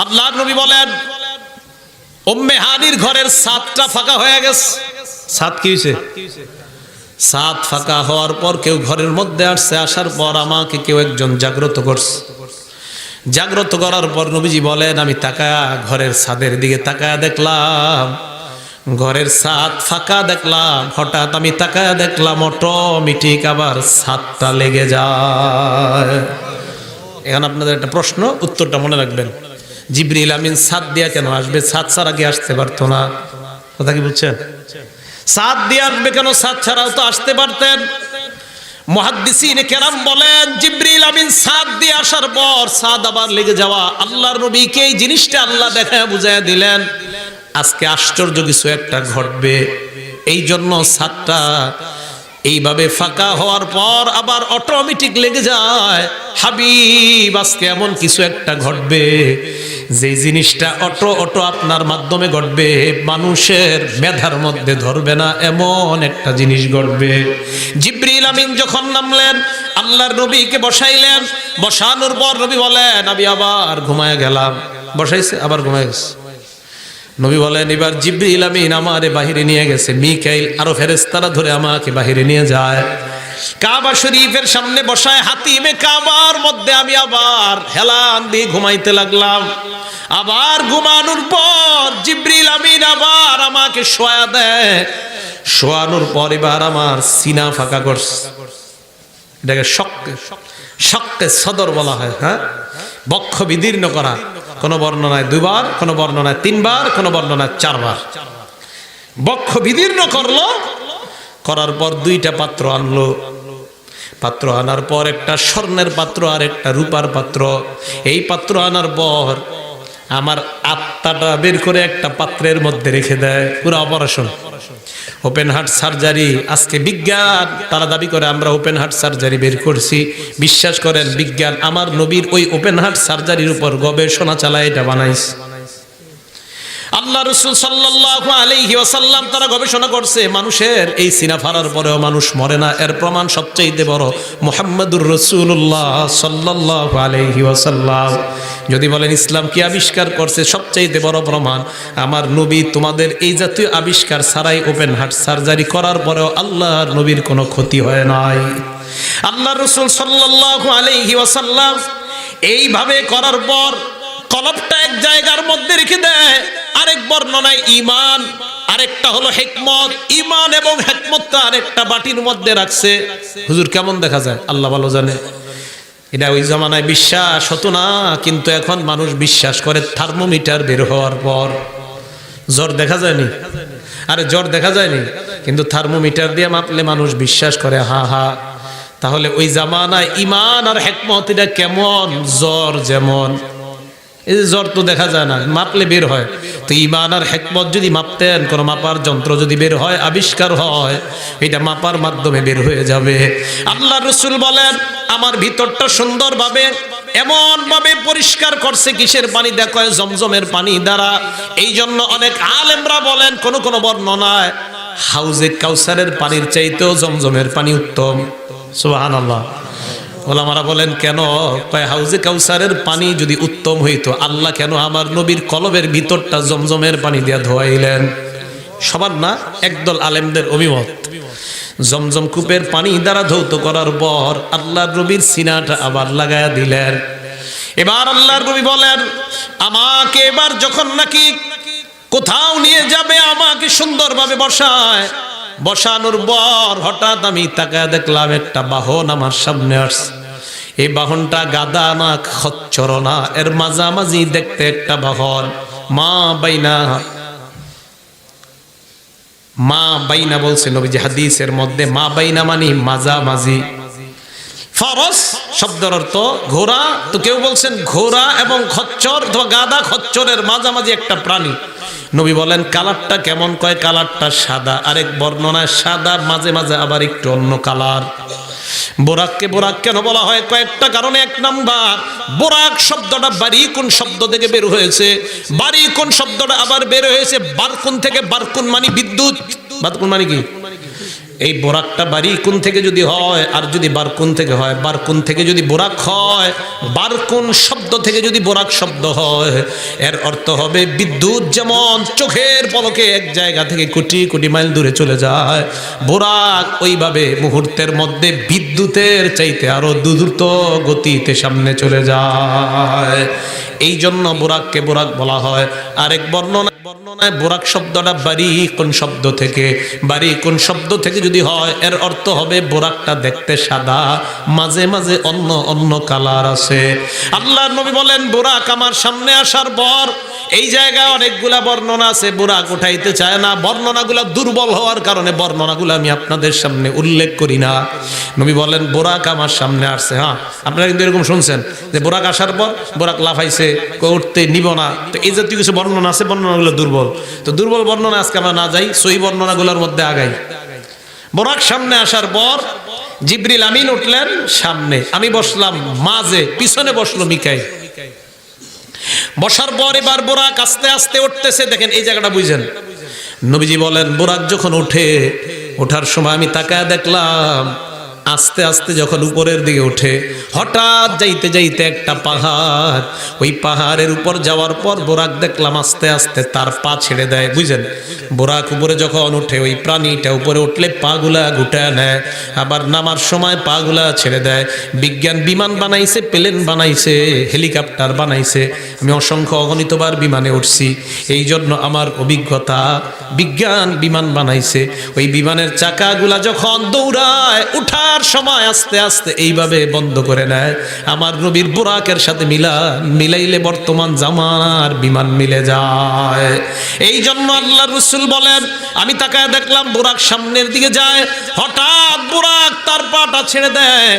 আল্লাহর নবী বলেন উম্মে হানির ঘরের ছাদটা ফাঁকা হয়ে গেছে। ছাদ কি হয়েছে? ছাদ ফাঁকা হওয়ার পর কেউ ঘরের মধ্যে আসছে, আসার পর আমাকে কেউ একজন জাগ্রত করছে। জাগ্রত করার পর নবীজি বলেন আমি তাকায়া ঘরের ছাদের দিকে তাকায়া দেখলাম ঘরের ছাদ ফাঁকা, দেখলাম হঠাৎ আমি তাকায়া দেখলাম অটোমেটিক আবার ছাদটা লেগে যায়। এখন আপনাদের একটা প্রশ্ন, উত্তরটা মনে রাখবেন। জিবরিল আমিন ছাদ দিয়া কেন আসবে? ছাদ ছাড়া কি আসতে পারতো না? কথা কি বুঝছেন? ছাদ দিয়ে আসবে কেন? ছাদ ছাড়াও তো আসতে পারতেন। মুহাদ্দিসিনে কেরাম বলেন জিবরিল আমিন ছাদ দিয়ে আসার পর ছাদ আবার লেগে যাওয়া, আল্লাহর নবীকে এই জিনিসটা আল্লাহ দেখায় বুঝাইয়া দিলেন আজকে আশ্চর্য কিছু একটা ঘটবে। এই জন্য ছাদটা এইভাবে ফাঁকা হওয়ার পর আবার অটোমেটিক লেগে যায়। হাবিব আজকে এমন কিছু একটা ঘটবে যে জিনিসটা অটো আপনার মাধ্যমে ঘটবে, মানুষের মেধার মধ্যে ধরবে না, এমন একটা জিনিস ঘটবে। জিবরিল আমিন যখন নামলেন আল্লাহর নবীকে বসাইলেন, বসানোর পর নবী বলেন আমি আবার ঘুমায় গেলাম। বসাইছে আবার ঘুমায় গেছে। নবী বলেন এবার জিবরিল আমিন আমারে বাহিরে নিয়ে গেছে, মিকাইল আরো ফেরেশতারা ধরে আমাকে বাহিরে নিয়ে যায়। কাবা শরীফের সামনে বসায় হাতিমে কাবার মধ্যে আমি আবার হেলান দিয়ে ঘুমাইতে লাগলাম। আবার ঘুমানোর পর জিবরিল আমিন আবার আমাকে শোয়া দেয়। শোয়ানোর পর এবার আমার সিনা ফাঁকা করছে। এটাকে শক্কে সদর বলা হয়। হ্যাঁ, বক্ষ বিদীর্ণ করা। কোন বর্ণনায় 2 বার, কোন বর্ণনায় 3 বার, কোন বর্ণনায় 4 বার। বক্ষ বিদীর্ণ করলো, করার পর 2টা পাত্র আনলো। পাত্র আনার পর একটা স্বর্ণের পাত্র আর একটা রূপার পাত্র। এই পাত্র আনার পর আমার আত্মাটা বের করে একটা পাত্রের মধ্যে রেখে দেয়। পুরো অপারেশন, ওপেন হার্ট সার্জারি। আজকে বিজ্ঞান তারা দাবি করে আমরা ওপেন হার্ট সার্জারি বের করছি। বিশ্বাস করেন বিজ্ঞান আমার নবীর ওই ওপেন হার্ট সার্জারির উপর গবেষণা চালায় এটা বানাইছে। আল্লাহ রাসূল সাল্লাল্লাহু আলাইহি ওয়াসাল্লাম তারা গবেষণা করছে মানুষের এই সিনা ফাড়ার পরেও মানুষ মরে না। এর প্রমাণ সবচেয়ে বড় মুহাম্মদুর রাসূলুল্লাহ সাল্লাল্লাহু আলাইহি ওয়াসাল্লাম। যদি বলেন ইসলাম কি আবিষ্কার করছে, সবচেয়ে বড় প্রমাণ আমার নবী তোমাদের এই জাতীয় আবিষ্কার ছাড়াই ওপেন হার্ট সার্জারি করার পরেও আল্লাহর নবীর কোনো ক্ষতি হয় নাই। আল্লাহ রাসূল সাল্লাল্লাহু আলাইহি ওয়াসাল্লাম এইভাবে করার পর কলবটা এক জায়গার মধ্যে রেখে দেয়। আরেক বর্ণনায় ঈমান, আরেকটা হলো হিকমত। ঈমান এবং হিকমতটা আরেকটা বাটির মধ্যে রাখছে। হুজুর কেমন দেখা যায় আল্লাহ ভালো জানে। এটা ওই জামানায় বিশ্বাস হতো না, কিন্তু এখন মানুষ বিশ্বাস করে থার্মোমিটার বের হওয়ার পর। জ্বর দেখা যায়নি, আরে জ্বর দেখা যায়নি, কিন্তু থার্মোমিটার দিয়ে মাপলে মানুষ বিশ্বাস করে। হা হা, তাহলে ওই জামানায় ঈমান আর হিকমত এটা কেমন? জ্বর যেমন, এই জ্বর তো দেখা যায় না, মাপলে বের হয়। তো ঈমান আর হিকমত যদি মাপতেন, কোন মাপার যন্ত্র যদি বের হয়, আবিষ্কার হয়, এটা মাপার মাধ্যমে বের হয়ে যাবে। আল্লাহ রাসূল বলেন আমার ভিতরটা সুন্দরভাবে এমন ভাবে পরিষ্কার করছে। কিসের পানি? দেখো জমজমের পানি দ্বারা। এই জন্য অনেক আলেমরা বলেন কোন কোন বর্ণনায় হাউজে কাউসারের পানির চাইতেও জমজমের পানি উত্তম। সুবহানাল্লাহ। ওলামারা বলেন কেন? হাউজে কাউসারের পানি যদি উত্তম হইতো, আল্লাহ কেন আমার নবীর কলবের ভিতরটা জমজমের পানি দিয়ে ধোয়াইলেন? সবার না, একদল আলেমদের অভিমত। জমজম কূপের পানি দ্বারা ধৌত করার পর আল্লাহর নবীর সিনাটা আবার লাগায়া দিলেন। এবার আল্লাহর নবী বলেন আমাকে এবার যখন নাকি কোথাও নিয়ে যাবে আমাকে সুন্দরভাবে বসায়। বসানোর পর হঠাৎ আমি তাকায় দেখলাম একটা বাহন আমার সামনে আসছে। এই বাহনটা গাদা না খচ্চর না, এর মাঝামাঝি দেখতে একটা বাহন। মা বাইনা বলছে নবীজি হাদিসের মধ্যে, মা বাইনা মানে মাঝামাঝি। ফরস শব্দের অর্থ ঘোড়া, তো কেউ বলছেন ঘোড়া এবং খচ্চর অথবা গাদা খচ্চরের মাঝামাঝি একটা প্রাণী। নবী বলেন কালারটা কেমন? কয় কালারটা সাদা। আরেক বর্ণনায় সাদা, মাঝে মাঝে আবার একটু অন্য কালার। বোরাককে বোরাক কেন বলা হয়? কয়েকটা কারণে। 1 নাম্বার, বোরাক শব্দটা বারিকুন শব্দ থেকে বের হয়েছে। বারিকুন শব্দটা আবার বের হয়েছে বারকুন থেকে। বারকুন মানে বিদ্যুৎ। বারকুন মানে কি? এই বোরাকটা বারিকুন থেকে যদি হয় আর যদি বারকুন থেকে হয়, বারকুন থেকে যদি বোরাক হয়, বারকুন শব্দ থেকে যদি বোরাক শব্দ হয়, এর অর্থ হবে বিদ্যুৎ যেমন চোখের পলকে এক জায়গা থেকে কোটি কোটি মাইল দূরে চলে যায়, বোরাক ওইভাবে মুহূর্তের মধ্যে বিদ্যুতের চাইতে আরো দ্রুত গতিতে সামনে চলে যায়। এই জন্য বোরাককে বোরাক বলা হয়। আরেক বর্ণনায় বোরাক শব্দটা বারিকুন শব্দ থেকে, বারিকুন শব্দ থেকে যদি হয় এর অর্থ হবে বোরাকটা দেখতে সাদা, মাঝে মাঝে অন্য অন্য কালার আছে। আল্লাহর নবী বলেন বোরাক আমার সামনে আসার পর এই জায়গায় অনেকগুলা বর্ণনা আছে, বোরাক উঠাইতে চায় না, বর্ণনাগুলা দুর্বল হওয়ার কারণে বর্ণনাগুলো আমি আপনাদের সামনে উল্লেখ করি না। নবী বলেন বোরাক আমার সামনে আসছে। হ্যাঁ, আপনারা কিন্তু এরকম শুনছেন যে বোরাক আসার পর বোরাক লাফাইছে, উঠতে নিব না, তো এই জাতীয় কিছু বর্ণনা আছে, বর্ণনাগুলো দুর্বল। তো দুর্বল বর্ণনা আজকে আমরা না যাই, সহি বর্ণনাগুলোর মধ্যে আগাই। বোরাক সামনে আসার পর জিবরিল আমিন উঠলেন সামনে, আমি বসলাম মাঝে, পিছনে বসলো মিকাইল। বসার পর এবার বোরাক আস্তে আস্তে উঠতেছে। দেখেন এই জায়গাটা বুঝেন, নবীজি বলেন বোরাক যখন ওঠার সময় আমি তাকায় দেখলাম আস্তে আস্তে যখন উপরের দিকে ওঠে, হঠাৎ যাইতে যাইতে একটা পাহাড়, ওই পাহাড়ের উপর যাওয়ার পর বোরাক দেখলাম আস্তে আস্তে তার পা ছেড়ে দেয়। বুঝেন, বোরাক উপরে যখন ওঠে ওই প্রাণীটা উপরে উঠলে পাগুলা গুটায় নেয়, আবার নামার সময় পাগুলা ছেড়ে দেয়। বিজ্ঞান বিমান বানাইছে, প্লেন বানাইছে, হেলিকপ্টার বানাইছে, আমি অসংখ্য অগণিতবার বিমানে উঠছি, এই জন্য আমার অভিজ্ঞতা। বিজ্ঞান বিমান বানাইছে, ওই বিমানের চাকাগুলা যখন দৌড়ায় উঠার সময় আস্তে আস্তে এইভাবে বন্ধ করে নেয়। আমার নবীর বোরাকের সাথে মিলাইলে বর্তমান জামানার বিমান মিলে যায়। এই জন্য আল্লাহর রাসূল বলেন আমি তাকায় দেখলাম বোরাক সামনের দিকে যায়, হঠাৎ বোরাক তার পাটা ছেড়ে দেয়।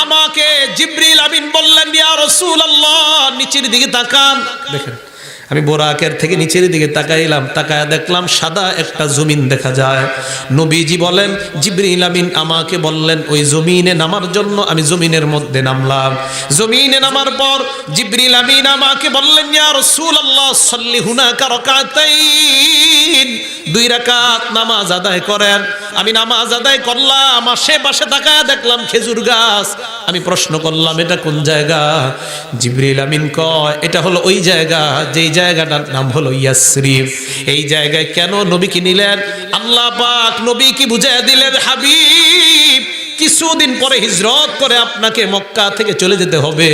আমাকে জিবরিল আমিন বললেন ইয়া রাসূলুল্লাহ নিচের দিকে তাকান। দেখেন আমি বোরাকের থেকে নিচের দিকে তাকাইলাম, তাকায় দেখলাম সাদা একটা জমিন দেখা যায়। নবীজি বলেন জিবরিল আমিন আমাকে বললেন ওই জমিনে নামার জন্য, আমি জমিনের মধ্যে নামলাম। জমিনে নামার পর জিবরিল আমিন আমাকে বললেন ইয়া রাসূলুল্লাহ সাল্লি হুনাকা রাকাতাইন, 2 রাকাত নামাজ আদায় করেন। আমি নামাজ আদায় করলাম, আশেপাশে তাকায় দেখলাম খেজুর গাছ। আমি প্রশ্ন করলাম এটা কোন জায়গা? জিবরিল আমিন কয় এটা হলো ওই জায়গা যেই জায়গাটার নাম হলো ইয়াসরিব। এই জায়গায় কেন নবীকে নিলেন? আল্লাহ পাক নবী কি বুঝাইয়া দিলেন হাবিব কিছুদিন পরে হিজরত করে আপনাকে মক্কা থেকে চলে যেতে হবে।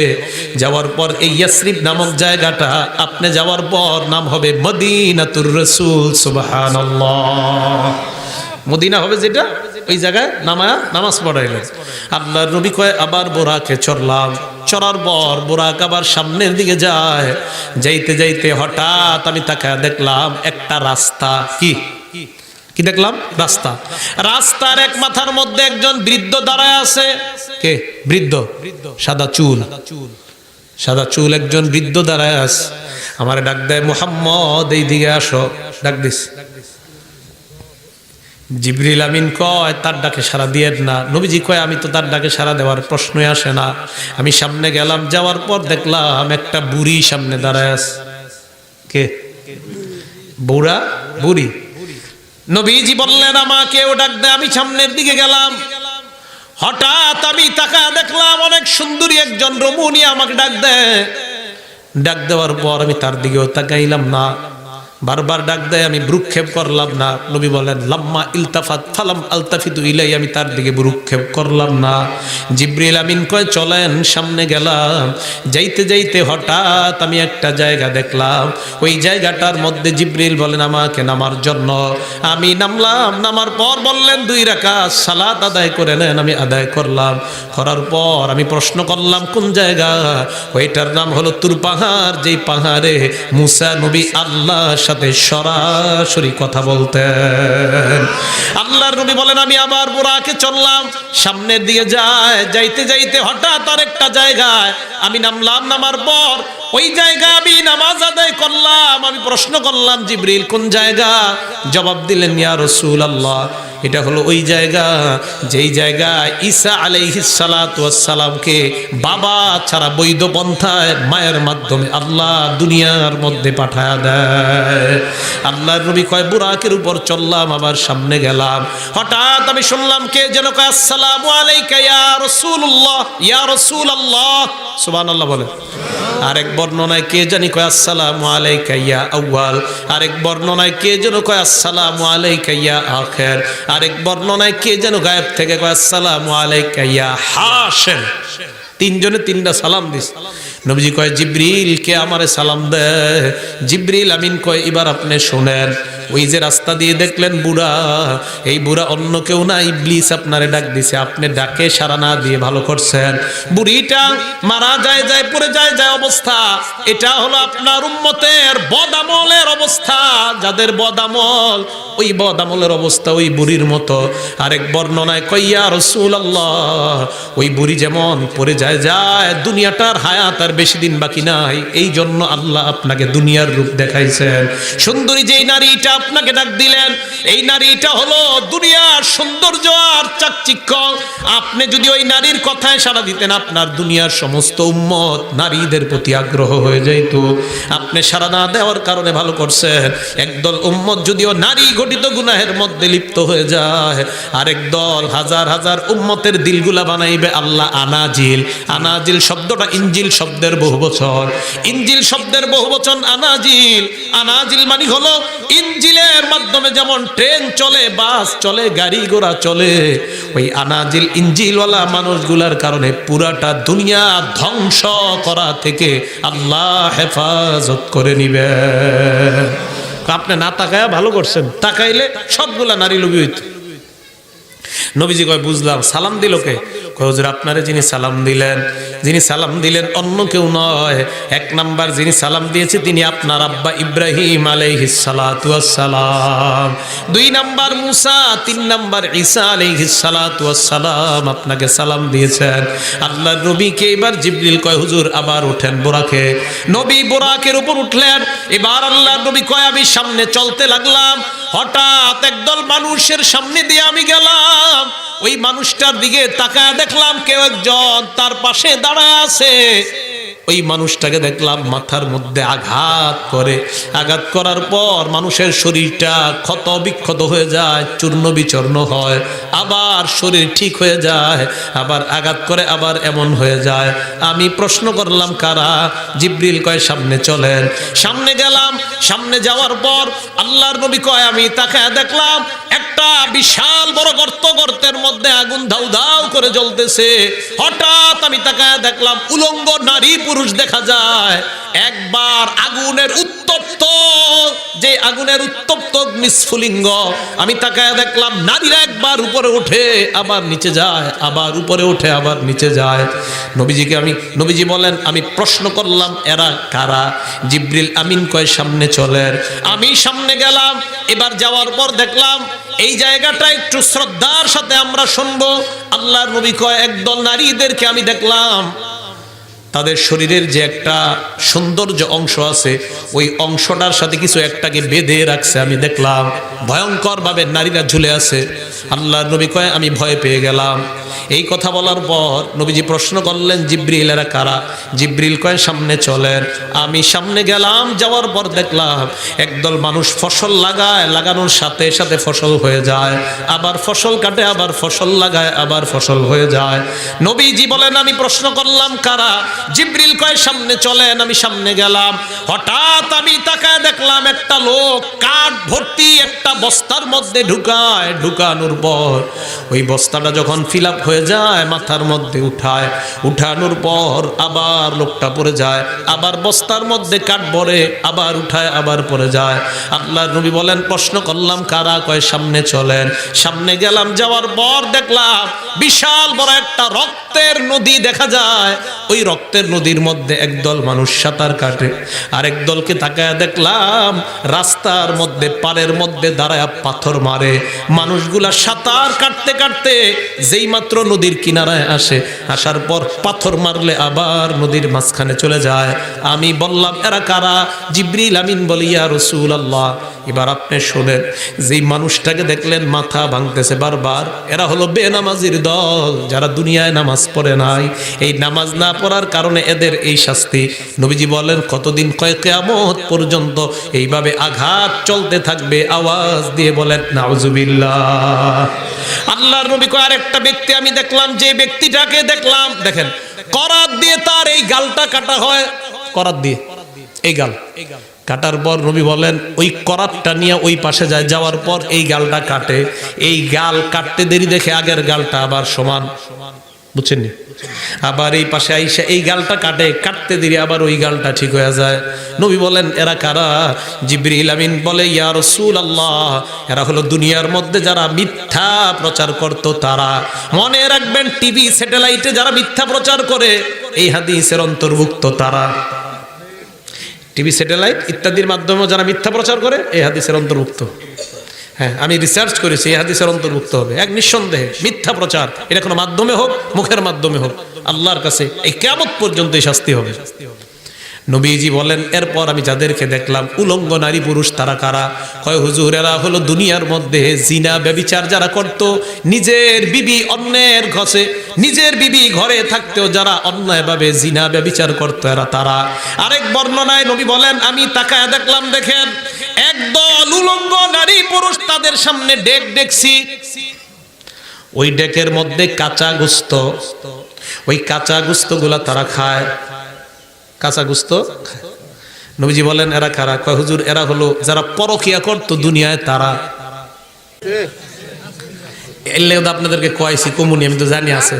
যাওয়ার পর এই ইয়াসরিব নামক জায়গাটা আপনি যাওয়ার পর নাম হবে মদিনাতুর রাসূল। সুবহানাল্লাহ, মদিনা হবে যেটা, ওই জায়গায় নামাজ পড়াইলেন। আল্লাহর নবী কয় আবার বোরাকে চড়লাম, চড়ার পর বোরাক আবার সামনের দিকে যায়। যাইতে যাইতে হঠাৎ আমি তাকায় দেখলাম একটা রাস্তা। কি দেখলাম? রাস্তার এক মাথার মধ্যে একজন বৃদ্ধ দাঁড়ায় আছে। কে বৃদ্ধ? সাদা চুল একজন বৃদ্ধ দাঁড়ায় আছে। আমার ডাক দেয় মুহাম্মদ এই দিকে আসো, ডাক দিস। জিবরিল আমিন কয় তার ডাকে সাড়া দিয়ে না। নবীজি কয় আমি তো তার ডাকে সাড়া দেওয়ার প্রশ্নই আসে না। আমি সামনে গেলাম, যাওয়ার পর দেখলাম একটা বুড়ি সামনে দাঁড়ায় আছে। কে? বুড়ি। নবীজি বললেন আমাকে ও ডাক দেয়। আমি সামনের দিকে গেলাম, হঠাৎ আমি তাকায় দেখলাম অনেক সুন্দরী একজন রমণী আমাকে ডাক দেয়। ডাক দেওয়ার পর আমি তার দিকেও তাকাইলাম না, বারবার ডাক দেয়, আমি ভ্রুক্ষেপ করলাম না। নবী বলেন লাম্মা ইলতাফাত ফালাম আলতাফিতু ইলাই, আমি তার দিকে ভ্রুক্ষেপ করলাম না। জিবরিল আমিন কয় চলেন, সামনে গেলাম। যাইতে যাইতে হঠাৎ আমি একটা জায়গা দেখলাম। ওই জায়গাটার মধ্যে জিবরিল বলেন আমাকে নামার জন্য। আমি নামলাম, নামার পর বললেন 2 রাকাত সালাত আদায় করে নেন। আমি আদায় করলাম, করার পর আমি প্রশ্ন করলাম কোন জায়গা? ওইটার নাম হলো তুর পাহাড়, যেই পাহাড়ে মুসা নবী আল্লাহ সাথে সরাসরি কথা বলতেন। আল্লাহর নবী বলেন আমি আবার বোরাকে চললাম, সামনের দিকে যাইতে যাইতে হঠাৎ আরেকটা জায়গায় আমি নামলাম। নামার পর ওই জায়গা আমি নামাজ আদায় করলাম। আমি প্রশ্ন করলাম জিবরিল কোন জায়গা? জবাব দিলেন ইয়া রাসূলুল্লাহ এটা হলো ওই জায়গা যেই জায়গায় ঈসা আলাইহিস সালাতু ওয়াস সালামকে বাবা ছাড়া বৈধ পন্থায় মায়ের মাধ্যমে আল্লাহ দুনিয়ার মধ্যে পাঠায়া দেয়। আল্লাহর নবী কয় বুরাকের উপর চললাম, আবার সামনে গেলাম, হঠাৎ আমি শুনলাম কে যেন কয় আসসালামু আলাইকা ইয়া রাসূলুল্লাহ, ইয়া রাসূলুল্লাহ, সুবহানাল্লাহ বলে। আরেক বর্ণনায় কে জানি কয় আসসালামু আলাইকা ইয়া আউয়াল, আরেক বর্ণনায় কে যেন কয় আসসালামু আলাইকা ইয়া আখির, আরেক বর্ণনায় কে যেন গায়েব থেকে কয় আসসালামু আলাইকা ইয়া হাশিম। তিনজনে তিনটা সালাম দিস। নবীজি কয় জিবরিল কে আমারে সালাম দে। জিবরিল আমিন কয় এবার আপনি শুনেন। ওই যে রাস্তা দিয়ে দেখলেন বুড়া, এই বুড়া অন্য কেউ না, ইবলিস আপনারে ডাক দিছে, আপনি ডাকে সাড়া না দিয়ে ভালো করছেন। বুড়িটা মারা যায় যায় পড়ে যায় যায় অবস্থা, এটা হলো আপনার উম্মতের বদামলের অবস্থা। যাদের বদামল, ওই বদামলের অবস্থা ওই বুড়ির মতো। আরেক বর্ণনায় কয় ইয়া রাসূলুল্লাহ, ওই বুড়ি যেমন পড়ে যায় যায় দুনিয়াটার হায়াত আর বেশি দিন বাকি নাই, এই জন্য আল্লাহ আপনাকে দুনিয়ার রূপ দেখাইছেন। সুন্দরী যেই নারীটা আপনাকে ডাক দিলেন, এই নারীটা হলো দুনিয়ার সৌন্দর্য আর চাকচিক্য। আপনি যদি ওই নারীর কথায় সাড়া দিতেন, আপনার দুনিয়ার সমস্ত উম্মত নারীদের প্রতি আগ্রহ হয়ে যাইত। আপনি সাড়া না দেওয়ার কারণে ভালো করছেন। একদল উম্মত যদিও নারী ঘটিত গুনাহের মধ্যে লিপ্ত হয়ে যায়, আরেক দল হাজার হাজার উম্মতের দিলগুলা বানাইবে আল্লাহ আনাজিল। আনাজিল শব্দটা ইনজিল শব্দের বহুবচন, ইনজিল শব্দের বহুবচন আনাজিল। আনাজিল মানে হলো ইনজিলের মাধ্যমে যেমন ট্রেন চলে, বাস চলে, গাড়ি ঘোড়া চলে, ওই আনাজিল ইনজিলওয়ালা মানুষগুলার কারণে পুরাটা দুনিয়া ধ্বংস করা থেকে আল্লাহ হেফাজত করে নিবে। আপনি না তাকায়া ভালো করছেন, তাকাইলে সবগুলা নারী লোভী হইত। নবীজি কয় বুঝলাম। সালাম দিল কে? কয় হুজুর আপনারে যিনি সালাম দিলেন, যিনি সালাম দিলেন অন্য কেউ নয়, এক নাম্বার যিনি সালাম দিয়েছে তিনি আপনার আব্বা ইব্রাহিম আলাইহিস সালাতু ওয়াস সালাম, দুই নাম্বার মুসা, তিন নাম্বার ঈসা আলাইহিস সালাতু ওয়াস সালাম আপনাকে সালাম দিয়েছেন। আল্লাহর নবীকে এবার জিবরিল কয় হুজুর আবার ওঠেন বোরাকে। নবী বোরাকের উপর উঠলেন। এবার আল্লাহর নবী কয় আমি সামনে চলতে লাগলাম, হঠাৎ একদল মানুষের সামনে দিয়ে আমি গেলাম। ওই মানুষটার দিকে তাকায় দেখলাম কেউ একজন তার পাশে দাঁড়ায় আছে। ওই মানুষটাকে দেখলাম মাথার মধ্যে আঘাত করে, আঘাত করার পর মানুষের শরীরটা ক্ষত বিক্ষত হয়ে যায়, চূর্ণ বিচূর্ণ হয়, আবার শরীর ঠিক হয়ে যায়, আবার আঘাত করে আবার এমন হয়ে যায়। আমি প্রশ্ন করলাম কারা? জিবরিল কয় সামনে চলেন। সামনে গেলাম। সামনে যাওয়ার পর আল্লাহর নবী কয় আমি তাকায় দেখলাম একটা বিশাল বড় গর্ত, গর্তের মধ্যে আগুন ধাউ ধাউ করে জ্বলতেছে। হঠাৎ আমি তাকায় দেখলাম উলঙ্গ নারী পুরুষ দেখা যায়। একবার আগুনের উত্তপ্ত, যে আগুনের উত্তপ্ত নিস্ফুলিঙ্গ, আমি তাকায় দেখলাম নারীরা একবার উপরে ওঠে আবার নিচে যায়, আবার উপরে ওঠে আবার নিচে যায়। নবীজি বলেন আমি প্রশ্ন করলাম এরা কারা? জিবরিল আমিন কয় সামনে চলেন। আমি সামনে গেলাম। এবার যাওয়ার পর দেখলাম এই জায়গাটা একটু শ্রদ্ধার সাথে আমরা শুনবো। আল্লাহর নবী কয় একদল নারীদেরকে আমি দেখলাম তাদের শরীরের যে একটা সৌন্দর্য অংশ আছে, ওই অংশটার সাথে কিছু একটাকে বেঁধে রাখছে। আমি দেখলাম ভয়ঙ্কর ভাবে নারীরা ঝুলে আছে। আল্লাহর নবী কয় আমি ভয় পেয়ে গেলাম। এই কথা বলার পর নবীজি প্রশ্ন করলেন জিবরিল এরা কারা? জিবরিল কয় সামনে চলেন। আমি সামনে গেলাম। যাওয়ার পর দেখলাম একদল মানুষ ফসল লাগায়, লাগানোর সাথে সাথে ফসল হয়ে যায়, আবার ফসল কাটে, আবার ফসল লাগায়, আবার ফসল হয়ে যায়। নবীজি বলেন আমি প্রশ্ন করলাম কারা? জিবরিল কয় সামনে চলেন। আমি সামনে গেলাম। হঠাৎ আমি তাকায় দেখলাম একটা লোক কাঠ ভর্তি একটা বস্তার মধ্যে ঢুকায়। ঢুকানোর পর ওই বস্তাটা যখন ফিল আপ হয়ে যায় মাথার মধ্যে উঠায়, উঠানোর পর আবার লোকটা পড়ে যায়, আবার বস্তার মধ্যে কাঠ ভরে, আবার উঠায়, আবার পড়ে যায়। আল্লাহর নবী বলেন প্রশ্ন করলাম কারা? কয় সামনে চলেন। সামনে গেলাম। যাওয়ার পর দেখলাম বিশাল বড় একটা রক্তের নদী দেখা যায়। ওই রক্তের নদীর মধ্যে একদল মানুষ সাঁতার কাটে, আরেক দলকে তাকায় দেখলাম রাস্তার মধ্যে পাড়ের মধ্যে দাঁড়ায় দাঁড়ায় পাথর মারে। মানুষগুলা সাঁতার কাটতে কাটতে যেই মাত্র নদীর কিনারায় আসে, আসার পর পাথর মারলে আবার নদীর মাঝখানে চলে যায়। আমি বললাম এরা কারা? জিবরিল আমিন বলে ইয়া রাসূলুল্লাহ, এবার আপনি শোনেন, যেই মানুষটাকে দেখলেন মাথা ভাঙতেছে বারবার, এরা হলো বেনামাজির দল, যারা দুনিয়ায় নামাজ পড়ে নাই। এই নামাজ না পড়ার কারণে এদের এই শাস্তি। নবীজি বলেন কতদিন? কয় কিয়ামত পর্যন্ত এইভাবে আঘাত চলতে থাকবে। আওয়াজ দিয়ে বলেন নাউজুবিল্লাহ। আল্লাহর নবী কয় আরেকটা ব্যক্তি আমি দেখলাম, যে ব্যক্তিটাকে দেখলাম, দেখেন করাত দিয়ে তার এই গালটা কাটা হয়, করাত দিয়ে এই গাল কাটার পর নবী বলেন ওই করাতটা নিয়ে ওই পাশে যায়, যাওয়ার পর এই গালটা কাটে। এই গাল কাটতে দেরি দেখে আগের গালটা আবার সমান, বুঝছেন? আবার এই পাশে আইসা এই গালটা কাটে, কাটতে দেরি আবার ওই গালটা ঠিক হয়ে যায়। নবী বলেন এরা কারা? জিবরিল আমিন বলে ইয়া রাসূলুল্লাহ, এরা হলো দুনিয়ার মধ্যে যারা মিথ্যা প্রচার করত তারা। মনে রাখবেন, টিভি স্যাটেলাইটে যারা মিথ্যা প্রচার করে এই হাদিসের অন্তর্ভুক্ত তারা। টিভি স্যাটেলাইট ইত্যাদির মাধ্যমে যারা মিথ্যা প্রচার করে এই হাদিসের অন্তর্ভুক্ত। হ্যাঁ, আমি রিসার্চ করেছি, এই হাদিসের অন্তর্ভুক্ত হবে এক নিঃসন্দেহে। মিথ্যা প্রচার, এটা কোনো মাধ্যমে হোক, মুখের মাধ্যমে হোক, আল্লাহর কাছে এই কিয়ামত পর্যন্ত শাস্তি হবে। নবীজি বলেন এরপর আমি যাদেরকে দেখলাম উলঙ্গ নারী পুরুষ, তারা কারা? কয় হুজুর এরা হলো দুনিয়ার মধ্যে জিনা ব্যভিচার যারা করত, নিজের বিবি অন্যের ঘরে, নিজের বিবি ঘরে থাকতেও যারা অন্যায়ভাবে জিনা ব্যভিচার করত, এরা তারা। আরেক বর্ণনায় নবী বলেন আমি তাকায় দেখলাম, দেখেন একদল উলঙ্গ নারী পুরুষ, তাদের সামনে ডেক দেখছি, ওই ডেকের মধ্যে কাঁচা গোস্ত, ওই কাঁচা গোস্তগুলা তারা খায়, কাঁচা গোস্ত। নবীজি বলেন এরা কারা? কয় হুজুর এরা হলো যারা পরকিয়া করতো দুনিয়ায় তারা। এলে আপনাদেরকে কয়েছি কমুনি, আমি তো জানি আছে।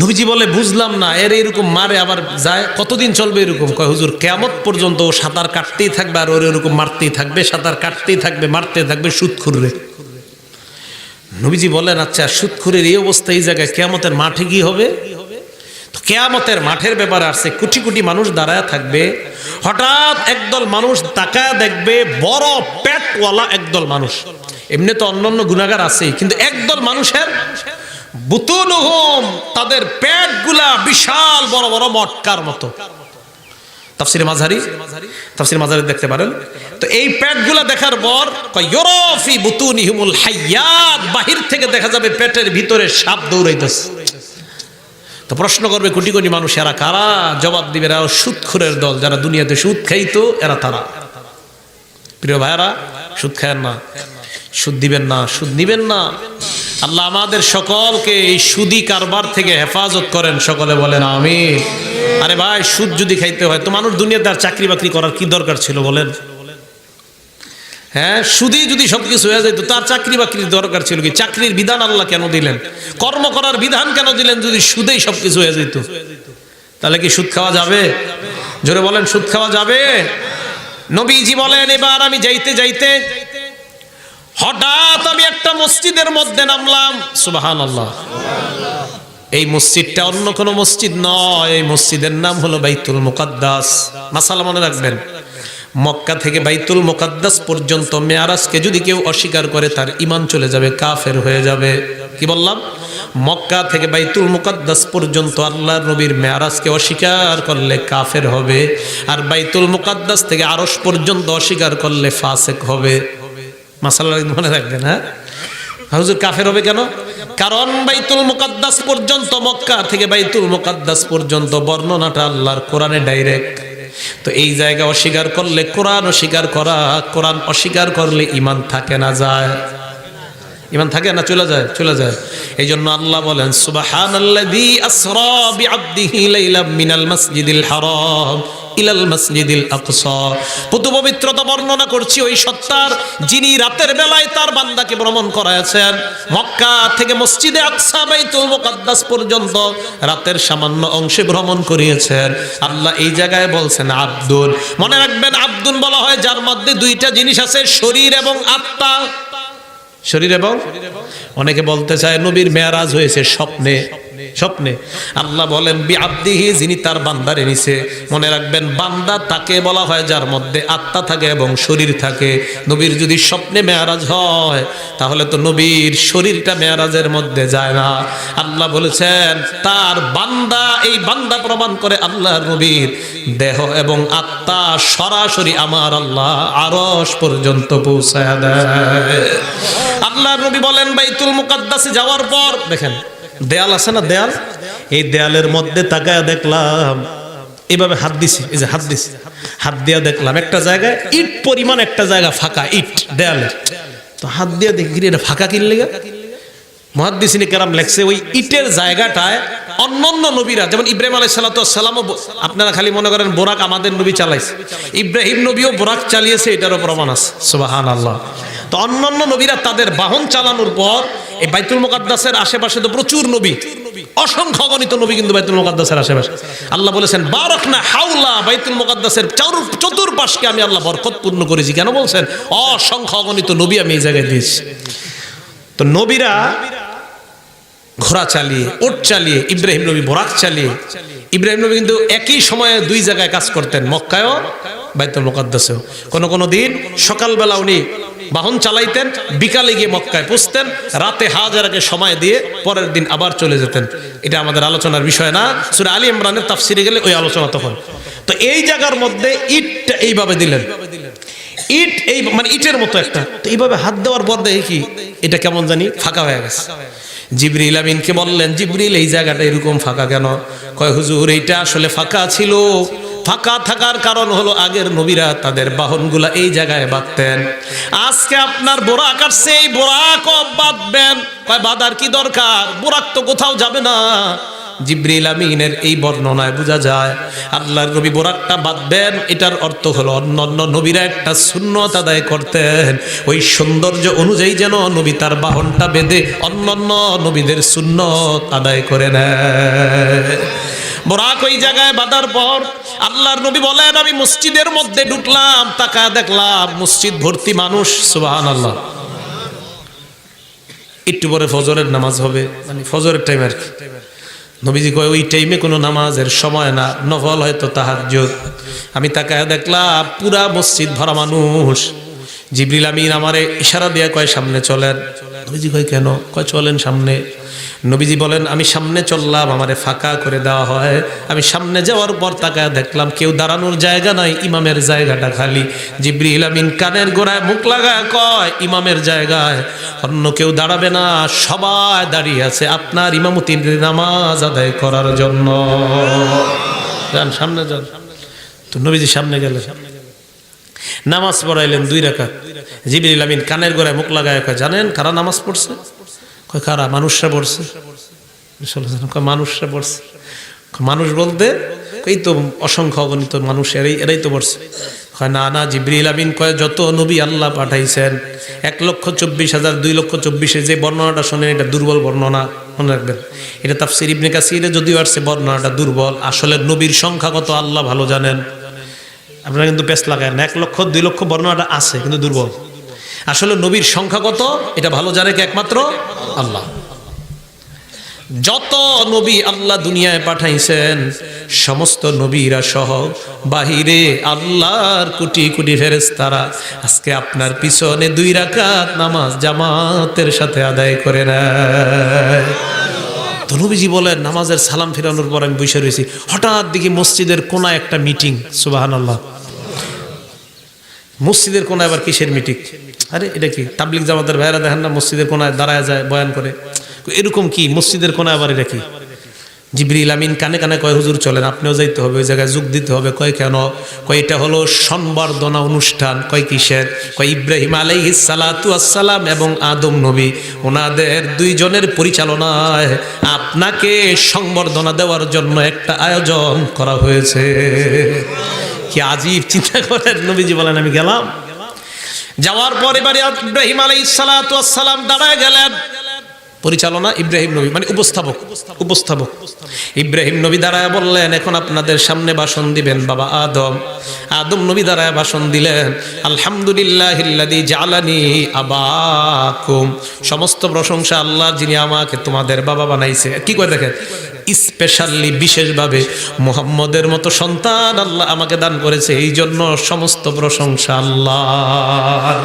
নবীজি বলে বুঝলাম না, এর এরকম মারে আবার যায়, কতদিন চলবে এরকম? কয় হুজুর কিয়ামত পর্যন্ত ও সাঁতার কাটতেই থাকবে আর ওর এরকম মারতেই থাকবে, সাঁতার কাটতেই থাকবে, মারতে থাকবে, সুদখুররে। নবীজি বলেন আচ্ছা, সুদখুরের এই অবস্থা এই জায়গায় কিয়ামতের মাঠে কি হবে? তো কিয়ামতের মাঠের ব্যাপারে আসছে, কোটি কোটি মানুষ দাঁড়ায় থাকবে, হঠাৎ একদল মানুষ তাকায় দেখবে, বড় পেটওয়ালা একদল মানুষ। এমনি তো অন্যান্য গুনাহগার আছেই, কিন্তু একদল মানুষের বুতুনহুম, তাদের পেটগুলা বিশাল বড় বড় মটকার মতো। তাফসিরে মাঝারি দেখতে পারেন। তো এই পেটগুলা দেখার পর ইউরাফি বুতুনিহিমুল হাইয়াত, বাহির থেকে দেখা যাবে পেটের ভিতরে সাপ দৌড়াইতেছে। তো প্রশ্ন করবে কোটি কোটি মানুষ এরা কারা? জবাব দিবে এরা সুদখোরের দল, যারা দুনিয়াতে সুদ খাইতো, এরা তারা। প্রিয় ভাইরা, সুদ খায়েন না, সুদ দিবেন না, সুদ নিবেন না। আল্লাহ আমাদের সকলকে এই সুদি কারবার থেকে হেফাজত করেন, সকলে বলেন আমিন। আরে ভাই, সুদ যদি খাইতে হয় তো মানুষ দুনিয়াতে আর চাকরি বাকরি করার কি দরকার ছিল বলেন? হ্যাঁ, সুদি যদি সবকিছু হয়ে যেত তার চাকরি বাকরির দরকার ছিল কি? চাকরির বিধান আল্লাহ কেন দিলেন? কর্ম করার বিধান কেন দিলেন যদি সুদেই সবকিছু হয়ে যেত? তাহলে কি সুদ খাওয়া যাবে? জোরে বলেন, সুদ খাওয়া যাবে? নবীজি বলেন এবার আমি যাইতে যাইতে হঠাৎ আমি একটা মসজিদের মধ্যে নামলাম। সুবহানাল্লাহ। এই মসজিদটা অন্য কোনো মসজিদ নয়, এই মসজিদের নাম হলো বাইতুল মুকাদ্দাস। মাসালা মনে রাখবেন, মক্কা থেকে বাইতুল মুকাদ্দাস পর্যন্ত মেয়ারাজকে যদি কেউ অস্বীকার করে তার ঈমান চলে যাবে, কাফের হয়ে যাবে। কি বললাম? মক্কা থেকে বাইতুল মুকাদ্দাস পর্যন্ত আল্লাহর নবীর মেয়ারাজকে অস্বীকার করলে কাফের হবে, আর বাইতুল মুকাদ্দাস থেকে আরশ পর্যন্ত অস্বীকার করলে ফাসিক হবে। মাসালা মনে রাখবেন। হ্যাঁ, হুজুর কাফের হবে কেন? কারণ বাইতুল মুকাদ্দাস পর্যন্ত, মক্কা থেকে বাইতুল মুকাদ্দাস পর্যন্ত বর্ণনাটা আল্লাহর কোরআনে ডাইরেক্ট। তো এই জায়গা অস্বীকার করলে কোরআন অস্বীকার করা, কোরআন অস্বীকার করলে ঈমান থাকে না, যায়? ঈমান থাকে না, চলে যায়, চলে যায়। এই জন্য আল্লাহ বলেন সুবহানাল্লাযী আসরা বিআবদিহি লাইলাম মিনাল মাসজিদিল হারাম ইলাল মাসজিদিল আকসা। পুতু পবিত্রতা বর্ণনা করছি ওই সত্তার, যিনি রাতের বেলায় তার বান্দাকে ভ্রমণ করায়ছেন মক্কা থেকে মসজিদে আকসা বাইতুল মুকাদ্দাস পর্যন্ত রাতের সামান্য অংশে ভ্রমণ করিয়েছেন। আল্লাহ এই জায়গায় বলছেন আব্দুন। মনে রাখবেন, আব্দুন বলা হয় যার মধ্যে দুইটা জিনিস আছে, শরীর এবং আত্মা। শরীর এবং, অনেকে বলতে চায় নবীর মেয়ারাজ হয়েছে স্বপ্নে। স্বপ্নে। আল্লাহ বলেন বিআবদিহি, যিনি তার বান্দারে নিছে। মনে রাখবেন বান্দা তাকে বলা হয় যার মধ্যে আত্মা থাকে এবং শরীর থাকে। নবীর যদি স্বপ্নে মেরাজ হয় তাহলে তো নবীর শরীরটা মেরাজের মধ্যে যায় না। আল্লাহ বলেছেন তার বান্দা, এই বান্দা প্রমাণ করে আল্লাহর নবীর দেহ এবং আত্মা সরাসরি আমার আল্লাহ আরশ পর্যন্ত পৌঁছায় দেয়। আল্লাহর নবী বলেন বাইতুল মুকাদ্দাসে যাওয়ার পর দেখেন দেয়াল আছে না, দেয়াল, এই দেয়ালের মধ্যে তাকায় দেখলাম এইভাবে হাত দিছি, এই যে হাত দিছি, হাত দিয়া দেখলাম একটা জায়গায় ইট পরিমাণ একটা জায়গা ফাঁকা, ইট দেয়ালের। তো হাত দিয়ে দেখি এটা ফাঁকা কিনলে, মুহাদ্দিসিনে কেরাম লেখছে ওই ইটের জায়গাটায় অন্যান্য নবীরা যেমন ইব্রাহিম আলাইহিস সালাতু ওয়াস সালামও, আপনারা খালি মনে করেন বোরাক আমাদের নবী চালাইছে, ইব্রাহিম নবীও বোরাক চালিয়েছে, এটারও প্রমাণ আছে। সুবহানাল্লাহ। তো অন্যান্য নবীরা তাদের বাহন চালানোর পর এই বাইতুল মুকাদ্দাসের আশেপাশে তো প্রচুর নবী, অসংখ্য অগণিত নবী কিন্তু বাইতুল মুকাদ্দাসের আশেপাশে। আল্লাহ বলেছেন বারাকনা হাওলা, বাইতুল মুকাদ্দাসের চতুর্পাশকে আমি আল্লাহ বরকতপূর্ণ করেছি। কেন বলছেন? অসংখ্য অগণিত নবী আমি এই জায়গায় দিয়েছি। তো নবীরা ঘোড়া চালিয়ে, উট চালিয়ে, ইব্রাহিম নবী বোরাক চালিয়ে। ইব্রাহিম নবী কিন্তু একই সময়ে দুই জায়গায় কাজ করতেন, মক্কায়ও বাইতুল মুকাদ্দাসেও। কোন দিন সকালবেলা উনি বাহন চালাইতেন, বিকালে গিয়ে মক্কায় পৌঁছতেন, রাতে হাজারাকে সময় দিয়ে পরের দিন আবার চলে যেতেন। এটা আমাদের আলোচনার বিষয় না, সূরা আলী ইমরানের তাফসিরে গেলে ওই আলোচনা তখন। তো এই জায়গার মধ্যে ইটটা এইভাবে দিলেন, ইট এই মানে ইটের মতো একটা, তো এইভাবে হাত দেওয়ার পর দেখি কি এটা কেমন জানি ফাঁকা হয়ে গেছে। জিবরিল আমিনকে বললেন জিবরিল এই জায়গাটা এরকম ফাঁকা কেন? কয় হুজুর এইটা আসলে ফাঁকা ছিল। ফাঁকা থাকার কারণ হলো আগের নবীরা তাদের বাহনগুলা এই জায়গায় বাঁধতেন। আজকে আপনার বোরাক আসছে, এই বোরাকও বাঁধবেন। কয় বাঁধার কি দরকার? বোরাক তো কোথাও যাবে না। জিবরিল আমিনের এই বর্ণনায় বোঝা যায় আল্লাহর নবী বোরাকটা বাঁধবেন, এটার অর্থ হলো অন্যান্য নবীরা একটা সুন্নত আদায় করতেন, ওই সৌন্দর্য অনুযায়ী যেন নবী তার বাহনটা বেঁধে অন্যান্য নবীদের সুন্নত আদায় করে নেয়। বোরাক ওই জায়গায় বাঁধার পর আল্লাহর নবী বলেন আমি মসজিদের মধ্যে ঢুকলাম, তাকায় দেখলাম মসজিদ ভর্তি মানুষ। সুবহানাল্লাহ। একটু পরে ফজরের নামাজ হবে, মানে ফজরের টাইম আর কি। নবীজি কয় ওই টাইমে কোনো নামাজের সময় না, নফল হয়তো তাহাজ্জুদ। আমি তাকায় দেখলাম পুরা মসজিদ ভরা মানুষ। জিবরিল আমিন আমারে ইশারা দিয়ে কয় সামনে চলেন। নবীজি কয় কেন? কয় চলেন সামনে। নবীজি বলেন আমি সামনে চললাম, আমারে ফাঁকা করে দেওয়া হয়। আমি সামনে যাওয়ার পর তাকায় দেখলাম কেউ দাঁড়ানোর জায়গা নাই, ইমামের জায়গাটা খালি। জিবরিল আমিন কানের গোড়ায় মুখ লাগায় কয় ইমামের জায়গায় অন্য কেউ দাঁড়াবে না, সবাই দাঁড়িয়ে আছে আপনার ইমামতির নামাজ আদায় করার জন্য। যান সামনে যান। তো নবীজি সামনে গেলেন, নামাজ পড়াইলেন 2 রাকাত। জিবরিল আমিন কানের গোড়ায় মুখ লাগায় কয় জানেন কারা নামাজ পড়ছে? কয় কারা? মানুষরা পড়ছে। মানুষরা পড়ছে। মানুষ বলতে এই তো অসংখ্য অগণিত মানুষ, এরাই তো পড়ছে। কয় না না, জিবরিল আমিন কয় যত নবী আল্লাহ পাঠাইছেন 1,24,000 2,24,000 যে বর্ণনাটা শোনেন এটা দুর্বল বর্ণনা, মনে রাখবেন। এটা তাফসীর ইবনে কাসিরে যদিও আসছে বর্ণনাটা দুর্বল। আসলে নবীর সংখ্যা কত আল্লাহ ভালো জানেন। আপনারা কিন্তু পেছ লাগায় না, 1,00,000 2,00,000 বর্ণনাটা আছে কিন্তু দুর্বল। আসলে নবীর সংখ্যা কত এটা ভালো জানে কে? একমাত্র আল্লাহ। যত নবী আল্লাহ দুনিয়ায় পাঠাইছেন সমস্ত নবীরা সহ বাহিরে আল্লাহর কোটি কোটি ফেরেশতারা আজকে আপনার পিছনে 2 রাকাত নামাজ জামাতের সাথে আদায় করে নেয়। তো নবীজি বলেন নামাজের সালাম ফিরানোর পর আমি বসে রয়েছি, হঠাৎ দেখি মসজিদের কোনায় একটা মিটিং। সুবহানাল্লাহ। মসজিদের কোনায় আবার কিসের মিটিং? আরে এটা কি? তাবলিগ জামাতের ভাইরা দেখেন না মসজিদের কোনায় দাঁড়ায় যায় বয়ান করে, এরকম কি মসজিদের কোনায় আবার এটা কি? জিবরিল আমিন কানে কানে কয় হুজুর চলেন, আপনিও যাইতে হবে, ওই জায়গায় যোগ দিতে হবে। কয় কেন? কয় এটা হলো সংবর্ধনা অনুষ্ঠান। কয় কিসের? কয় ইব্রাহিম আলাইহিস সালাতু ওয়াস সালাম এবং আদম নবী ওনাদের 2 জনের পরিচালনায় আপনাকে সংবর্ধনা দেওয়ার জন্য একটা আয়োজন করা হয়েছে। কি আজীব চিন্তা করেন। নবীজি বলেন আমি গেলাম, যাওয়ার পরে এবারে ইব্রাহিম আলাইহিস সালাতু ওয়াস সালাম দাঁড়ায় গেলেন, পরিচালনা ইব্রাহিম নবী, মানে উপস্থাপক। ইব্রাহিম নবী দাঁড়ায় বললেন, এখন আপনাদের সামনে ভাষণ দিবেন বাবা আদম। আদম নবী দাঁড়ায় ভাষণ দিলেন, আলহামদুলিল্লাহিল্লাযী জাআলানি আবাকুম, সমস্ত প্রশংসা আল্লাহ যিনি আমাকে তোমাদের বাবা বানাইছে। কি করে দেখেন, স্পেশালি বিশেষভাবে মুহাম্মদের মতো সন্তান আল্লাহ আমাকে দান করেছে, এই জন্য সমস্ত প্রশংসা আল্লাহর।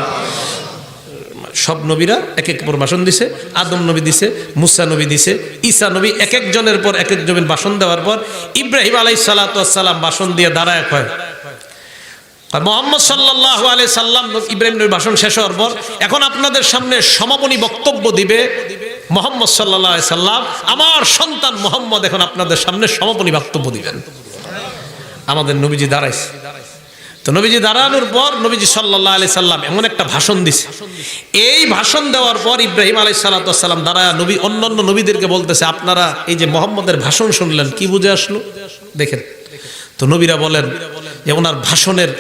সব নবীরা এক এক পর ভাষণ দিছে, আদম নবী দিছে, মুসা নবী দিছে, ঈসা নবী, এক একজনের পর এক একজনের ভাষণ দেওয়ার পর ইব্রাহিম আলাইহিস সালাতু ওয়াস সালাম ভাষণ দিয়ে দাঁড়ায় কয়, মুহাম্মদ সাল্লাল্লাহু আলাইহি সাল্লাম, ইব্রাহিম নবীর ভাষণ শেষ হওয়ার পর এখন আপনাদের সামনে সমাপনী বক্তব্য দিবে মুহাম্মদ সাল্লাল্লাহু আলাইহি সাল্লাম, আমার সন্তান মুহাম্মদ এখন আপনাদের সামনে সমাপনী বক্তব্য দিবেন। আমাদের নবীজি দাঁড়াইছে। তো নবীজি দাঁড়ানোর পর নবীজি সাল্লাল্লাহু আলাইহি সাল্লাম এমন একটা ভাষণ দিছে, এই ভাষণ দেওয়ার পর ইব্রাহিম আলাইহিস সালাতু ওয়াস সালাম দাঁড়ায় নবী অন্যান্য নবীদেরকে বলতেছে, আপনারা এই যে মুহাম্মদের ভাষণ শুনলেন কি বুঝে আসলো দেখেন। তো নবীরা বলেন যে ওনার ভাষণের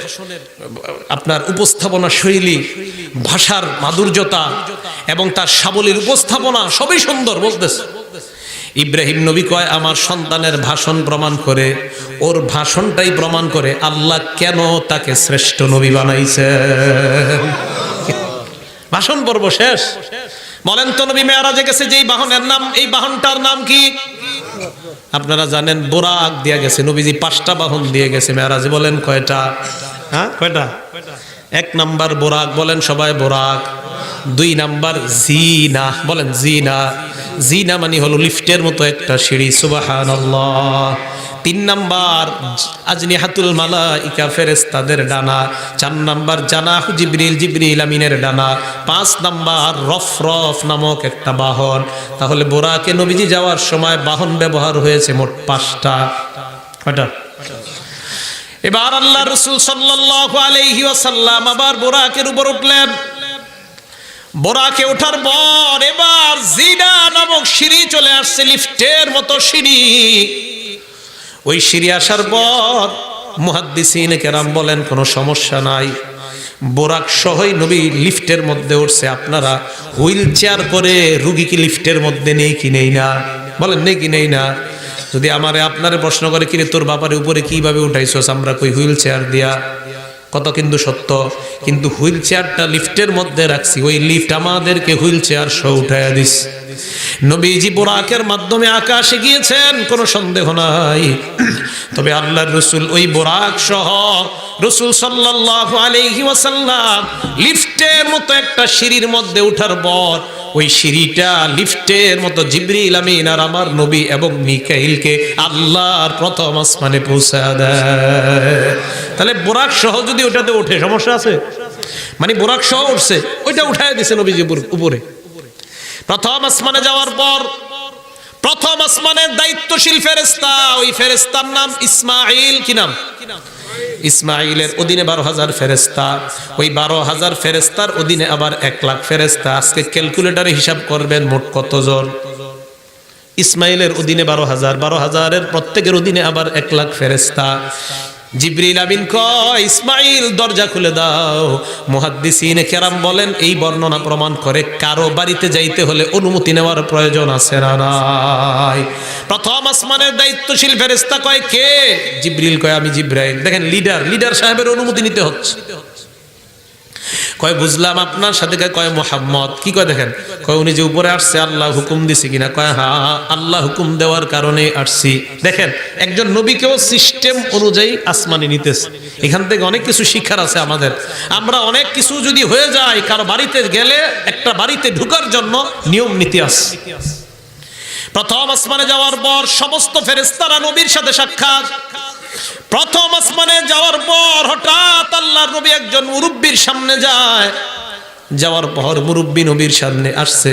আপনার উপস্থাপনা শৈলী, ভাষার মাধুর্যতা এবং তার সাবলীল উপস্থাপনা সবই সুন্দর বলতেছে। ইব্রাহিম নবী কয়, আমার সন্তানের ভাষণ প্রমাণ করে, ওর ভাষণটাই প্রমাণ করে আল্লাহ কেন তাকে শ্রেষ্ঠ নবী বানাইছে। ভাষণ পর্ব শেষ। বলেন তো, নবী মেরাজে গেছে যেই বাহনের নাম, এই বাহনটার নাম কি আপনারা জানেন? বোরাক দিয়া গেছে। নবীজি 5টা বাহন দিয়ে গেছে মেরাজে। বলেন কয়টা? হ্যাঁ, কয়টা? 1 নাম্বার বোরাক, বলেন সবাই বোরাক। 2 নাম্বার জিনা, বলেন জিনা। জিনা মানে হলো লিফটের মতো একটা সিঁড়ি, সুবহানাল্লাহ। 3 নাম্বার আজনিহাতুল মালাইকা, ফেরেশতাদের ডানা। 4 নাম্বার জানাহু জিবরিল, জিবরিল আমিনের ডানা। 5 নাম্বার রফরফ নামক একটা বাহন। তাহলে বোরাকে নবীজি যাওয়ার সময় বাহন ব্যবহার হয়েছে মোট 5টা। কয়টা? এবার আল্লাহ রাসূল সাল্লাল্লাহু আলাইহি ওয়াসাল্লাম আবার বোরাকের উপর উঠলেন। বোরাকে ওঠার পর এবার জিনা নামক সিঁড়ি চলে আসছে, লিফটের মতো সিঁড়ি। ওই সিঁড়ি আসার পর মুহাদ্দিসিনে কেরাম বলেন কোনো সমস্যা নাই, বোরাক সহই নবী লিফটের মধ্যে উঠছে। আপনারা হুইল চেয়ার করে রুগী কি লিফটের মধ্যে নেই কি নেই না? বলেন নেই কি নেই না? যদি আমারে আপনারে প্রশ্ন করে, কিরে তোর বাপারে উপরে কিভাবে উঠাইছস? আমরা কই হুইল চেয়ার দিয়া। কত কিন্তু সত্য। কিন্তু হুইল চেয়ারটা লিফটের মধ্যে রাখছি, ওই লিফট আমাদেরকে হুইল চেয়ার সহ উঠাইয়া দিস। নবীজি বোরাকের মাধ্যমে আকাশে গিয়েছেন, কোনো সন্দেহ নাই। তবে আল্লাহর রাসূল ওই বোরাক সহ রাসূল সাল্লাল্লাহু আলাইহি ওয়াসাল্লাম লিফটের মতো একটা সিঁড়ির মধ্যে উঠার পর ওই সিঁড়িটা লিফটের মতো জিবরিল আমিন আর আমার নবী এবং মিকাইলকে আল্লাহর প্রথম আসমানে পৌঁছা দেয়। তাহলে বোরাক সহ যদি ওটাতে ওঠে সমস্যা আছে? মানে বোরাক সহ উঠছে, ওইটা উঠায় দিছে নবীজি উপরে। প্রথম আসমানে যাওয়ার পর প্রথম আসমানের দায়িত্বশীল ফেরেশতা, ওই ফেরেশতার নাম ইসমাঈল। কি নাম? ইসমাঈলের অধীনে 12,000 ফেরেশতা। ওই 12,000 ফেরেশতার অধীনে আবার 1,00,000 ফেরেশতা। আজকে ক্যালকুলেটরে হিসাব করবেন মোট কতজন। ইসমাঈলের অধীনে 12,000, 12,000-এর প্রত্যেকের অধীনে আবার 1,00,000 ফেরেশতা। জিবরিল আমিন কয়, ইসমাঈল দরজা খুলে দাও। মুহাদ্দিসিনে কেরাম বলেন এই বর্ণনা প্রমাণ করে কারো বাড়িতে যাইতে হলে অনুমতি নেওয়ার প্রয়োজন আছে না নাই? প্রথম আসমানের দায়িত্বশীল ফেরেশতা কয় কে? জিবরিল কয় আমি জিবরাইল। দেখেন লিডার সাহেবের অনুমতি নিতে হচ্ছে। কয় বুঝলাম আপনার সাথে। কয় মুহাম্মদ। কি কয় দেখেন, কয় উনি যে উপরে আসছে আল্লাহ হুকুম দিছে কিনা? কয় হ্যাঁ, আল্লাহ হুকুম দেওয়ার কারণে আসছি। দেখেন একজন নবীকেও সিস্টেম অনুযায়ী আসমানে নিতেছে। এখান থেকে অনেক কিছু শিক্ষার আছে আমাদের। আমরা অনেক কিছু যদি হয়ে যায়, কারো বাড়িতে গেলে একটা বাড়িতে ঢোকার জন্য নিয়ম নীতি আছে। প্রথম আসমানে যাওয়ার পর সমস্ত ফেরেশতারা নবীর সাথে সাক্ষাৎ। প্রথম আসমানে যাওয়ার পর হঠাৎ আল্লাহর নবী একজন মুরব্বির সামনে যায়। যাওয়ার পর মুরব্বি নবীর সামনে আসছে।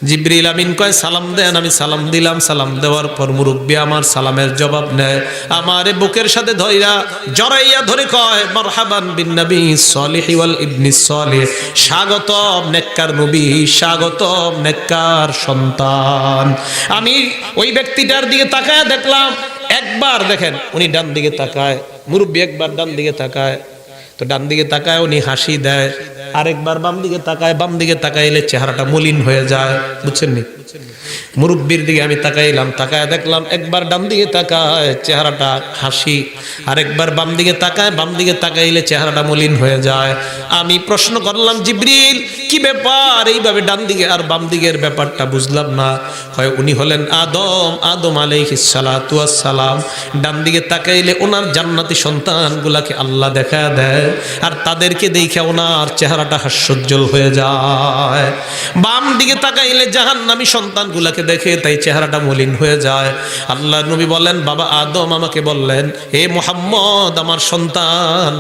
জিবরিল আমিন কয় সালাম দেন। আমি সালাম দিলাম। সালাম দেওয়ার পর মুরব্বি আমার সালামের জবাব নেয়। আমারে বুকের সাথে ধইরা জড়াইয়া ধরে কয় মারহাবান বিন নবী সলিহি ওয়াল ইবনি সলিহ, স্বাগতম নেককার নবী, স্বাগতম নেককার সন্তান। আমি ওই ব্যক্তিটার দিকে তাকায় দেখলাম, একবার দেখেন উনি ডান দিকে তাকায়, মুরব্বি একবার ডান দিকে তাকায়, তো ডান দিকে তাকায় উনি হাসি দেয়, আরেকবার বাম দিকে তাকায়, বাম দিকে তাকাইলে চেহারাটা মলিন হয়ে যায়। বুঝছেন নি? মুরব্বির দিকে আমি তাকাইলাম, তাকায় দেখলাম একবার ডান দিকে তাকায় চেহারাটা হাসি, আরেকবার বাম দিকে তাকায়, বাম দিকে তাকাইলে চেহারাটা মলিন হয়ে যায়। আমি প্রশ্ন করলাম, জিবরিল কি ব্যাপার, এইভাবে ডান দিকে আর বাম দিকের ব্যাপারটা বুঝলাম না। হয় উনি হলেন আদম আলাইহিস সালাতু ওয়াস সালাম, ডান দিকে তাকাইলে ওনার জান্নাতি সন্তানগুলাকে আল্লাহ দেখা দেয়, আর তাদেরকে দেখে ওনার চেহারাটা হাস্যোজ্জ্বল হয়ে যায়। বাম দিকে তাকাইলে জাহান্নামী সন্তানগুলাকে দেখে তাই চেহারাটা মলিন হয়ে যায়। আল্লাহর নবী বলেন, বাবা আদম আমাকে বললেন, হে মুহাম্মদ আমার সন্তান,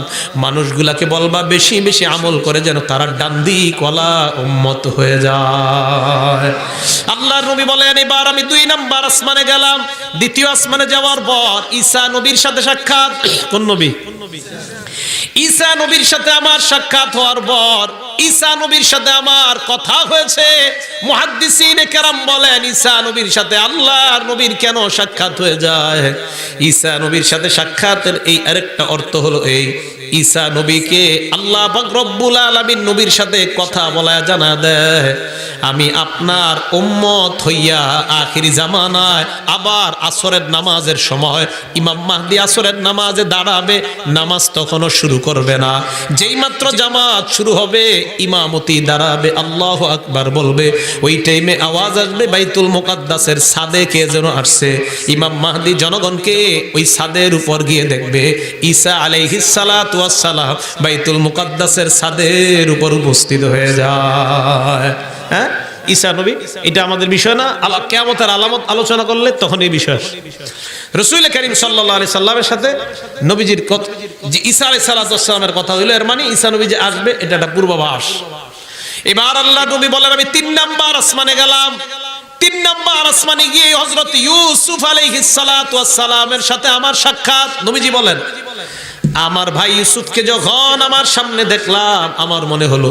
মানুষগুলাকে বলবা বেশি বেশি আমল করে যেন তারা ডান দিক ওয়ালা উম্মত হয়ে যায়। আল্লাহর নবী বলেন, এবার আমি 2 নাম্বার আসমানে গেলাম। দ্বিতীয় আসমানে যাওয়ার পর ঈসা নবীর সাথে সাক্ষাৎ। কোন নবী? ঈসা নবীর সাথে আমার সাক্ষাৎ হওয়ার পর ঈসা নবীর সাথে আমার কথা হয়েছে। মুহাদ্দিসিনে কেরাম বলেন, ঈসা নবীর সাথে আল্লাহর নবীর কেন সাক্ষাৎ হয়ে যায়? ঈসা নবীর সাথে সাক্ষাতের এই আরেকটা অর্থ হলো এই, ঈসা নবীকে আল্লাহ পাক রব্বুল আলামিন নবীর সাথে কথা বলায় জানা দেয়, আমি আপনার উম্মত হইয়া আখিরি জামানায় আবার আসরের নামাজের সময় ইমাম মাহদি আসরের নামাজে দাঁড়াবে, নামাজ তখনও শুরু করবে না। যেই মাত্র জামাত শুরু হবে ইমামতি দাঁড়াবে, আল্লাহু আকবার বলবে, ওই টাইমে আওয়াজ আসবে বাইতুল মুকাদ্দাসের ছাদে কে যেন আসছে। ইমাম মাহদি জনগণকে ওই ছাদের উপর গিয়ে দেখবে ঈসা আলাইহিস সালাতু ওয়াস সালাম বাইতুল মুকাদ্দাসের ছাদের উপর উপস্থিত হয়ে যায়। হ্যাঁ, ঈসা নবী, এটা আমাদের বিষয় না। কিয়ামতের আলামত আলোচনা করলে তখন এই বিষয়। রাসূল করিম সাল্লাল্লাহু আলাইহি সাল্লামের সাথে নবীজির কথা, যে ঈসা আলাইহিস সালাতু ওয়াস সালামের কথা হইলো, এর মানে ঈসা নবী যে আসবে এটা একটা পূর্বাভাস। এবার আল্লাহ নবী বলেন, আমি 3 নাম্বার আসমানে গেলাম। 3 নাম্বার আসমানে গিয়ে হযরত ইউসুফ আলাইহিস সালাতু ওয়াস সালামের সাথে আমার সাক্ষাৎ। নবীজি বলেন, আমার ভাই ইউসুফকে যখন আমার সামনে দেখলাম, আমার মনে হলো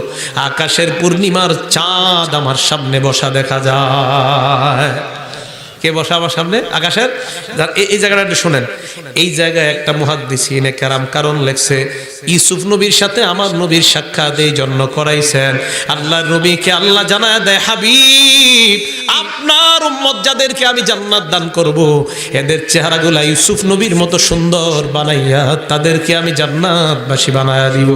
আকাশের পূর্ণিমার চাঁদ আমার সামনে বসা দেখা যায়। কে বসা আমার সামনে? আকাশের। এই জায়গাটা একটু শুনেন, এই জায়গায় একটা মুহাদ্দিসিনে কেরাম কারণ লেখছে, ইউসুফ নবীর সাথে আমার নবীর সাক্ষাৎ এই জন্য করাইছেন, আল্লাহর নবীকে আল্লাহ জানায় দেয়, হাবিব আপনার উম্মত যাদেরকে আমি জান্নাত দান করব, এদের চেহারাগুলা ইউসুফ নবীর মতো সুন্দর বানাইয়া তাদেরকে আমি জান্নাতবাসী বানায়া দিব।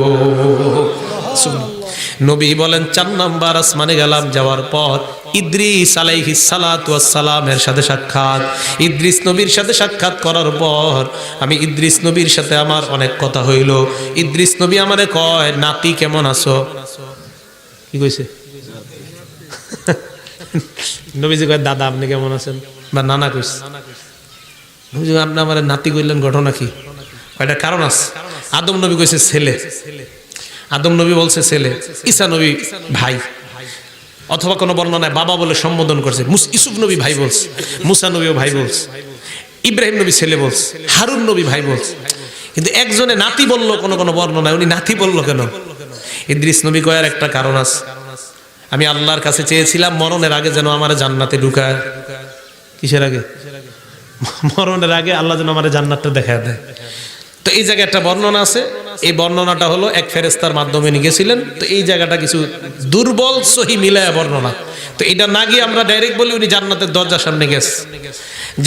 নবী বলেন, 4 নাম্বার আসমানে গেলাম। যাওয়ার পর ইদ্রিস আলাইহিস সালাতু ওয়াস সালামের সাথে সাক্ষাৎ। ইদ্রিস নবীর সাথে সাক্ষাৎ করার পর আমি ইদ্রিস নবীর সাথে আমার অনেক কথা হইল। ইদ্রিস নবী আমারে কয়, নাতি কেমন আছো? কি কইছে? নবীজি কয়, দাদা আপনি কেমন আছেন? বা নানা কইছে। নবীজি, আপনি আমার নাতি কইলেন, ঘটনা কি? এটা কারণ আছে। আদম নবী কইছে ছেলে, আদম নবী বলছে ছেলে, ঈসা নবী ভাই, অথবা কোনো বর্ণনায় বাবা বলে সম্বোধন করছে। ইউসুফ নবী ভাই বলছে, মুসা নবীও ভাই বলছে, ইব্রাহিম নবী ছেলে বলছে, হারুন নবী ভাই বলছে, কিন্তু একজনে নাতি বললো কোনো কোনো বর্ণনায়। উনি নাতি বললো কেন? ইদ্রিস নবী কয়ার একটা কারণ আছে। আমি আল্লাহর কাছে চেয়েছিলাম মরণের আগে যেন আমার জান্নাতে ঢুকায়। কিসের আগে? মরণের আগে আল্লাহ যেন আমার জান্নাতটা দেখায় দেয়। তো এই জায়গায় একটা বর্ণনা আছে। এই বর্ণনাটা হলো এক ফেরেশতার মাধ্যমে নিয়ে গেছিলেন। তো এই জায়গাটা কিছু দুর্বল সহি মিলায়া বর্ণনা। তো এটা না গিয়ে আমরা ডাইরেক্ট বলি উনি জান্নাতের দরজার সামনে গেছে।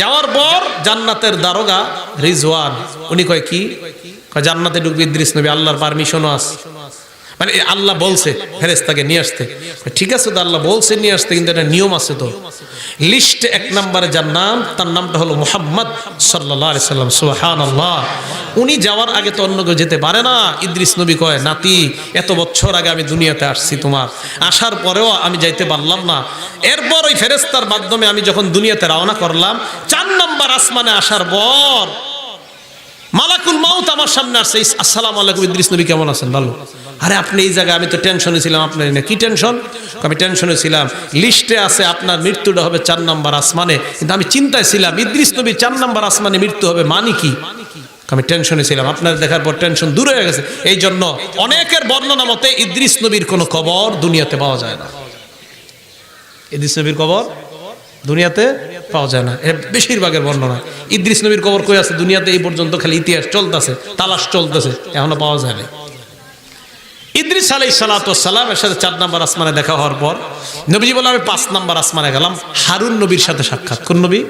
যাওয়ার পর জান্নাতের দারোগা রিজওয়ান উনি কয়, কি কয়, জান্নাতে ঢুকবে ইদ্রিস নবী, আল্লাহর পারমিশনও আছে। মানে আল্লাহ বলছে ফেরেশতাকে নিয়ে আসতে। ঠিক আছে, তো আল্লাহ বলছে নিয়ে আসতে, কিন্তু একটা নিয়ম আছে। তো লিস্টে 1 নম্বরে যার নাম, তার নামটা হলো মুহাম্মদ সাল্লাল্লাহু আলাইহি সাল্লাম। সুবহানাল্লাহ। উনি যাওয়ার আগে তো অন্য কেউ যেতে পারে না। ইদ্রিস নবী কয়, নাতি এত বছর আগে আমি দুনিয়াতে আসছি, তোমার আসার পরেও আমি যাইতে পারলাম না। এরপর ওই ফেরেশতার মাধ্যমে আমি যখন দুনিয়াতে রওনা করলাম, 4 নম্বর আসমানে আসার পর মালাকুল মাউত আমার সামনে আসছে। আসসালামু আলাইকুম ইদ্রিস নবী, কেমন আছেন? ভালো। আরে আপনি এই জায়গায়, আমি তো টেনশনে ছিলাম। আপনার না কি টেনশন? আমি টেনশনে ছিলাম, লিস্টে আছে আপনার মৃত্যুটা হবে 4 নম্বর আসমানে, কিন্তু আমি চিন্তায় ছিলাম ইদ্রিস নবী 4 নম্বর আসমানে মৃত্যু হবে মানে কি? আমি টেনশনে ছিলাম। আপনার দেখার পর টেনশন দূর হয়ে গেছে। এই জন্য অনেকের বর্ণনা মতে ইদ্রিস নবীর কোনো কবর দুনিয়াতে পাওয়া যায় না। ইদ্রিস নবীর কবর দুনিয়াতে পাওয়া যায় না, এর বেশিরভাগের বর্ণনা। ইদ্রিস নবীর কবর কই আছে দুনিয়াতে? এই পর্যন্ত খালি ইতিহাস চলতেছে, তালাশ চলতেছে, এখনো পাওয়া যায় না। ইদ্রিস আলাইহিস সালাতু ওয়াস সালামের সাথে 4 নম্বর আসমানে দেখা হওয়ার পর নবীজি বললেন আমি 5 নম্বর আসমানে গেলাম, হারুন নবীর সাথে সাক্ষাৎ। কোন নবী?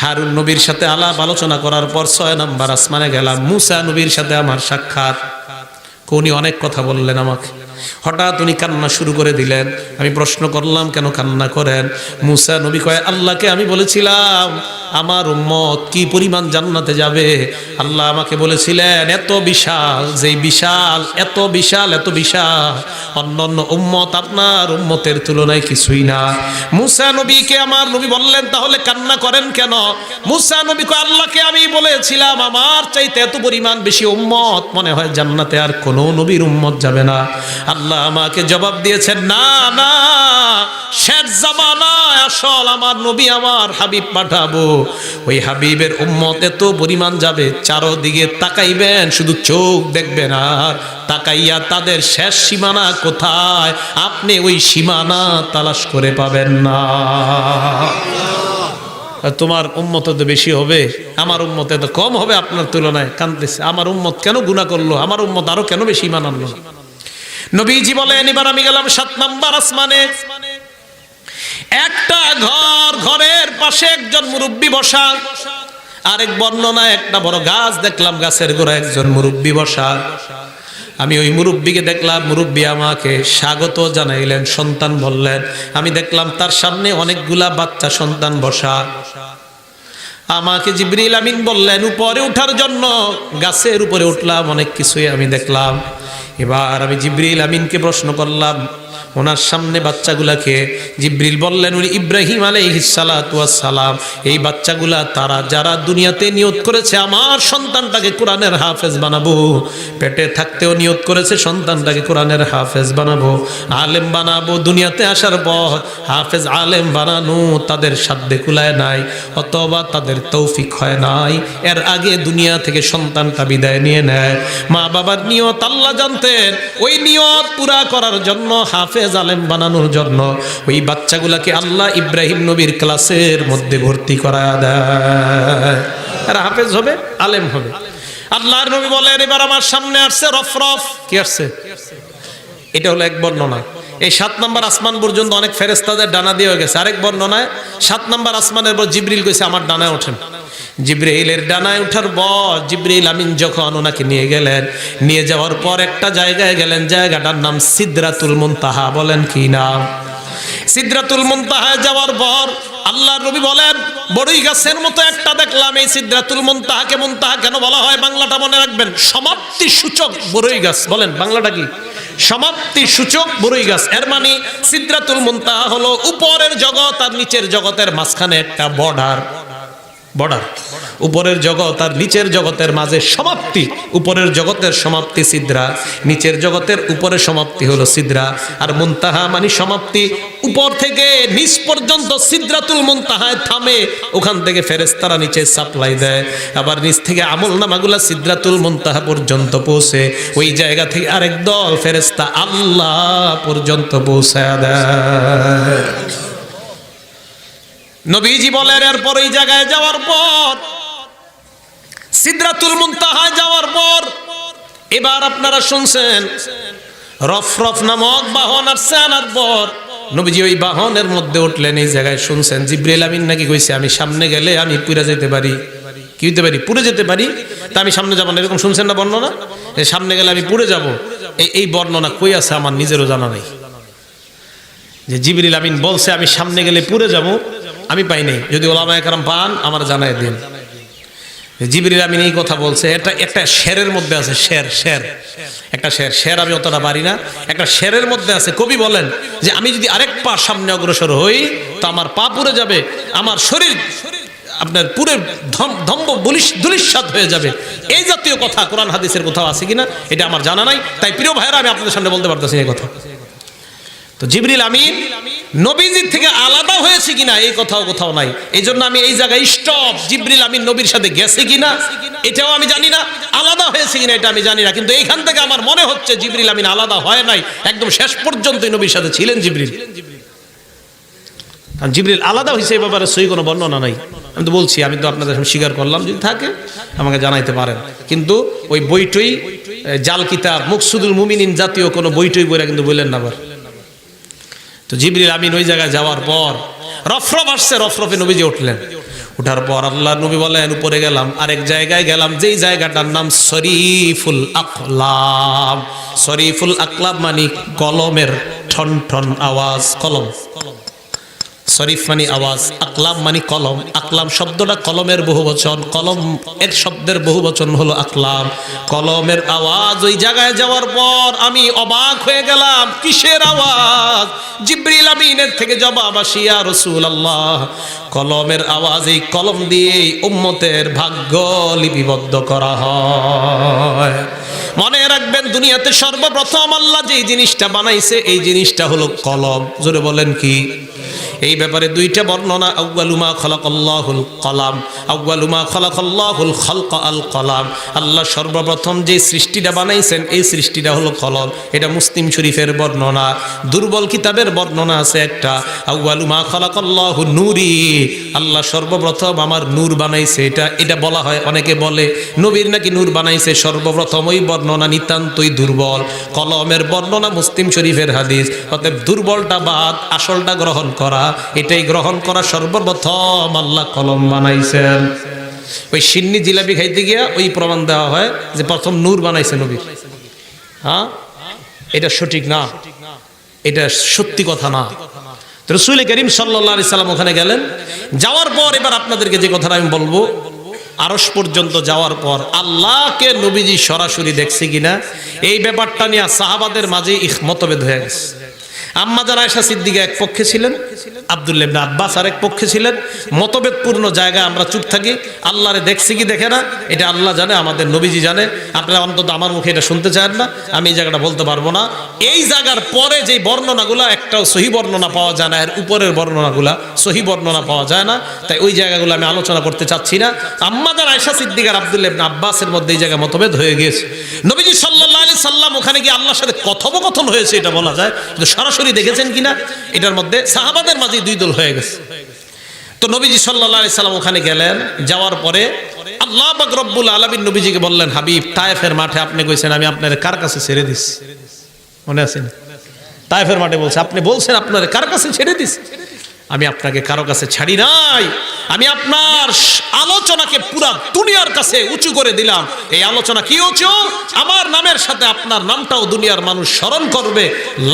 হারুন নবীর সাথে আলাপ আলোচনা করার পর 6 নম্বর আসমানে গেলাম, মুসা নবীর সাথে আমার সাক্ষাৎ। উনি অনেক কথা বললেন আমাকে, হঠাৎ উনি কান্না শুরু করে দিলেন। আমি প্রশ্ন করলাম কেন কান্না করেন? মুসা নবী কয় আল্লাহকে আমি বলেছিলাম আমার উম্মত কি পরিমাণ জান্নাতে যাবে। আল্লাহ আমাকে বলেছিলেন এত বিশাল, যেই বিশাল, এত বিশাল, এত বিশাল, অন্যান্য উম্মত আপনার উম্মতের তুলনায় কিছুই না। মুসা নবীকে আমার নবী বললেন তাহলে কান্না করেন কেন? মুসা নবী কয় আল্লাহকে আমি বলেছিলাম আমার চাইতে এত পরিমাণ বেশি উম্মত মনে হয় জান্নাতে আর কোনো নবীর উম্মত যাবে না। আল্লাহ আমাকে জবাব দিয়েছেন না না, শেষ জামানায় আসল আমার নবী আমার হাবিব পাঠাবো, ওই হাবিবের উম্মত এত পরিমাণ যাবে চারদিকে তাকাইবেন শুধু চোখ দেখবেন আর তাকাইয়া তাদের শেষ সীমানা কোথায় আপনি ওই সীমানা তালাশ করে পাবেন না। তোমার উম্মত তো বেশি হবে, আমার উম্মত এত কম হবে আপনার তুলনায়। কাঁদতেছে আমার উম্মত কেন গুনাহ করলো, আমার উম্মত আরো কেন বেশি ঈমান আনলো। নবীজি বলেন এবার আমি গেলাম 7 নম্বর আসমানে। একটা ঘর, ঘরের পাশে একজন মুরব্বি বসা। আরেক বর্ণনায় একটা বড় গাছ দেখলাম, গাছের গোড়ায় একজন মুরব্বি বসা। আমি ওই মুরব্বিকে দেখলাম, মুরব্বি আমাকে স্বাগত জানাইলেন, সন্তান বললেন। আমি দেখলাম তার সামনে অনেকগুলা বাচ্চা সন্তান বসা। আমাকে জিবরিল আমিন বললেন উপরে ওঠার জন্য। গাছের উপরে উঠলাম, অনেক কিছুই আমি দেখলাম। এবার আমি জিবরিল আমিনকে প্রশ্ন করলাম ওনার সামনে বাচ্চাগুলাকে। জিবরিল বললেন উনি ইব্রাহিম আলাইহিস সালাতু ওয়াস সালাম। এই বাচ্চাগুলা তারা যারা দুনিয়াতে নিয়ত করেছে আমার সন্তানটাকে কোরআনের হাফেজ বানাবো, পেটে থাকতেও নিয়ত করেছে সন্তানটাকে কোরআনের হাফেজ বানাবো, আলেম বানাবো। দুনিয়াতে আসার পর হাফেজ আলেম বানানো তাদের সাধ্যে কুলায় নাই, অথবা তাদের তৌফিক হয় নাই। এর আগে দুনিয়া থেকে সন্তানটা বিদায় নিয়ে নেয়। মা বাবার নিয়ত আল্লাহ জানতেন, ওই নিয়ত পুরা করার জন্য হাফেজ আলেম বানানোর জন্য ওই বাচ্চাগুলাকে আল্লাহ ইব্রাহিম নবীর ক্লাসের মধ্যে ভর্তি করায় দেয়। আর হাফেজ হবে, আলেম হবে। আল্লাহর নবী বলেন এবার আমার সামনে আসছে রফরফ। কি আসছে? এটা হলো এক বর্ণনা। এই 7 নম্বর আসমান পর্যন্ত অনেক ফেরেশতাদের ডানা দিয়ে গেছে। আরেক বর্ণনায় 7 নম্বর আসমানের পর জিবরিল কইছে আমার ডানায় ওঠেন। জিবরিলের ডানায় ওঠার পর জিবরিল আমিন যখন ওনাকে নিয়ে গেলেন, নিয়ে যাওয়ার পর একটা জায়গায় গেলেন, জায়গাটার নাম সিদরাতুল মুনতাহা। বলেন কি নাম? সিদরাতুল মুনতাহায় যাওয়ার পর আল্লাহর নবী বলেন বড়ই গাছের মতো একটা দেখলাম। এই সিদরাতুল মুনতাহাকে মুনতাহা কেন বলা হয় বাংলাটা মনে রাখবেন, সমাপ্তি সূচক বড়ই গাছ। বলেন বাংলাটা কি? সমাপ্তি সূচক বড়ই গাছ। এর মানে সিদরাতুল মুনতাহা হলো উপরের জগৎ আর নিচের জগতের মাঝখানে একটা বর্ডার। উপরের জগৎ আর নিচের জগতের মাঝে সমাপ্তি। উপরের জগতের সমাপ্তি সিদরা, নিচের জগতের উপরে সমাপ্তি হলো সিদরা। আর মুনতাহা মানে সমাপ্তি। উপর থেকে নিচ পর্যন্ত সিদরাতুল মুনতাহায় থামে, ওখান থেকে ফেরেশতারা নিচে সাপ্লাই দেয়। আবার নিচ থেকে আমলনামাগুলা সিদরাতুল মুনতাহা পর্যন্ত পৌঁছে, ওই জায়গা থেকে আরেক দল ফেরেশতা আল্লাহ পর্যন্ত পৌঁছায় দেয়। নবীজি বলেন এরপর এই জায়গায় যাওয়ার পর, সিদরাতুল মুনতাহায় যাওয়ার পর এবার আপনারা শুনছেন রফরফ নামক বাহন আসছে। আনার পর নবীজি ওই বাহনের মধ্যে উঠলেন। এই জায়গায় শুনছেন জিবরিল আমিন নাকি কইছে আমি সামনে গেলে আমি পুরে যেতে পারি। কি হইতে পারি? পুরে যেতে পারি। তা আমি সামনে যাবো না, এরকম শুনছেন না বর্ণনা? সামনে গেলে আমি পুরে যাব। এই বর্ণনা কই আছে আমার নিজেরও জানা নেই। যে জিবরিল আমিন বলছে আমি সামনে গেলে পুরে যাব, আমি পাই নাই। যদি ওলামায়ে কেরাম পান আমার জানাই দিন। জিবরিল আমিন এই কথা বলছে। এটা একটা শেরের মধ্যে আছে। শের একটা শের আমি অতটা পারি না। একটা শেরের মধ্যে আছে, কবি বলেন যে আমি যদি আরেক পা সামনে অগ্রসর হই তো আমার পা পুড়ে যাবে, আমার শরীর আপনার পুরো ধম্ব দুলিশাত হয়ে যাবে। এই জাতীয় কথা কোরআন হাদিসের কোথাও আছে কিনা এটা আমার জানা নাই। তাই প্রিয় ভাইরা আমি আপনাদের সামনে বলতে পারতেছি এই কথা। তো জিবরিল আমিন নবীজির থেকে আলাদা হয়েছে কিনা এই কথাও কোথাও নাই। এই জন্য আমি এই জায়গায় স্টপ। জিবরিল আমিন নবীর সাথে গেছে কিনা এটাও আমি জানি না, আলাদা হয়েছে কিনা এটা আমি জানি না। কিন্তু এইখান থেকে আমার মনে হচ্ছে জিবরিল আমিন আলাদা হয় নাই, একদম শেষ পর্যন্তই নবীর সাথে ছিলেন জিবরিল। জিবরিল আলাদা হয়েছে এই ব্যাপারে সহি কোনো বর্ণনা নাই। আমি তো বলছি, আমি তো আপনাদের সামনে স্বীকার করলাম, যদি থাকে আমাকে জানাইতে পারেন। কিন্তু ওই বইটই জাল কিতাব মুকসুদুল মুমিনিন জাতীয় কোনো বইটই বইরা কিন্তু বললেন না আবার। তো জিবরিল আমিন ওই জায়গায় যাওয়ার পর রফরফ আসছে, রফরফে নবীজি উঠলেন। উঠার পর আল্লাহ নবী বলেন উপরে গেলাম, আরেক জায়গায় গেলাম, যেই জায়গাটার নাম শরীফুল আকলাম। শরীফুল আকলাম মানে কলমের ঠন ঠন আওয়াজ, কলম। শরীফ মানে আওয়াজ, আকলাম মানে কলম। আকলাম শব্দটা কলমের বহুবচন, কলম এর শব্দের বহুবচন হলো আকলাম। কলমের আওয়াজ ওই জায়গায় যাওয়ার পর আমি অবাক হয়ে গেলাম। কিসের আওয়াজ? জিবরিল আমিনের থেকে জবাব আসে, ইয়া রাসূলুল্লাহ, কলমের আওয়াজ, এই কলম দিয়ে উম্মতের ভাগ্য লিপিবদ্ধ করা হয়। মনে রাখবেন, দুনিয়াতে সর্বপ্রথম আল্লাহ যেই জিনিসটা বানাইছে এই জিনিসটা হলো কলম। জোরে বলেন কি? এই ব্যাপারে দুইটা বর্ণনা, আউয়ালু মা খালাকাল্লাহুল কলাম, আউয়ালু মা খালাকাল্লাহুল খালকা আল কলাম। আল্লাহ সর্বপ্রথম যে সৃষ্টিটা বানাইছেন এই সৃষ্টিটা হলো কলম। এটা মুসলিম শরীফের বর্ণনা। দুর্বল কিতাবের বর্ণনা আছে একটা, আউয়ালু মা খালাকাল্লাহু নূরি, আল্লাহ সর্বপ্রথম আমার নূর বানাইছে। এটা বলা হয়, অনেকে বলে নবীর নাকি নূর বানাইছে। সর্বপ্রথম ওই বর্ণনা নিতান্তই দুর্বল। কলমের বর্ণনা মুসলিম শরীফের হাদিস। অতএব দুর্বলটা বাদ, আসলটা গ্রহণ করা, এটাই গ্রহণ করা। সর্বপ্রথম আল্লাহ কলম বানাইছেন। ওই সিন্নি জিলাপি খাইতে গিয়া ওই প্রমাণ দেওয়া হয় যে প্রথম নূর বানাইছে নবীর। হ্যাঁ, এটা সঠিক না, এটা সত্যি কথা না। রাসূল করিম সাল্লাল্লাহু আলাইহি সাল্লাম ওখানে গেলেন। যাওয়ার পর এবার আপনাদেরকে যে কথাটা আমি বলবো, আরশ পর্যন্ত যাওয়ার পর আল্লাহকে নবীজি সরাসরি দেখছে কিনা এই ব্যাপারটা নিয়ে সাহাবাদের মাঝে মতভেদ হয়ে গেছে। আম্মা জান আয়েশা সিদ্দিকা এক পক্ষে ছিলেন, আব্দুল্লাহ ইবনে আব্বাস আরেক পক্ষে ছিলেন। মতভেদপূর্ণ জায়গায় আমরা চুপ থাকি। আল্লাহরে দেখছি কি দেখে না এটা আল্লাহ জানে, আমাদের নবীজি জানে। আপনারা অন্তত আমার মুখে এটা শুনতে চান না, আমি এই জায়গাটা বলতে পারবো না। এই জায়গার পরে যে বর্ণনাগুলো, একটাও সহি বর্ণনা পাওয়া যায় না, এর উপরের বর্ণনাগুলা সহি বর্ণনা পাওয়া যায় না। তাই ওই জায়গাগুলো আমি আলোচনা করতে চাচ্ছি না। আম্মা জান আয়েশা সিদ্দিকার আব্দুল্লাহ ইবনে আব্বাসের মধ্যে এই জায়গায় মতভেদ হয়ে গিয়েছে। নবীজি সাল্লাল্লাহু আলাইহি সাল্লাম ওখানে গিয়ে আল্লাহর সাথে কথোপকথন হয়েছে এটা বলা যায়, কিন্তু সরাসরি দেখেছেন কিনা এটার মধ্যে সাহাবাদের মাঝে দুই দল হয়ে গেছে। তো নবীজি সাল্লাল্লাহু আলাইহি সাল্লাম ওখানে গেলেন। যাওয়ার পরে আল্লাহ পাক রব্বুল আলামিন নবীজিকে বললেন, হাবিব, তায়েফের মাঠে আপনি কইছেন আমি আপনার কার কাছে ছেড়ে দিস? মনে আছে? তায়েফের মাঠে বলছে, আপনি বলছেন আপনার কার কাছে ছেড়ে দিস? আমি আপনাকে কারো কাছে ছাড়ি নাই। আমি আপনার আলোচনাকে পুরা দুনিয়ার কাছে উঁচু করে দিলাম। এই আলোচনা কি উঁচু? আমার নামের সাথে আপনার নামটাও দুনিয়ার মানুষ স্মরণ করবে।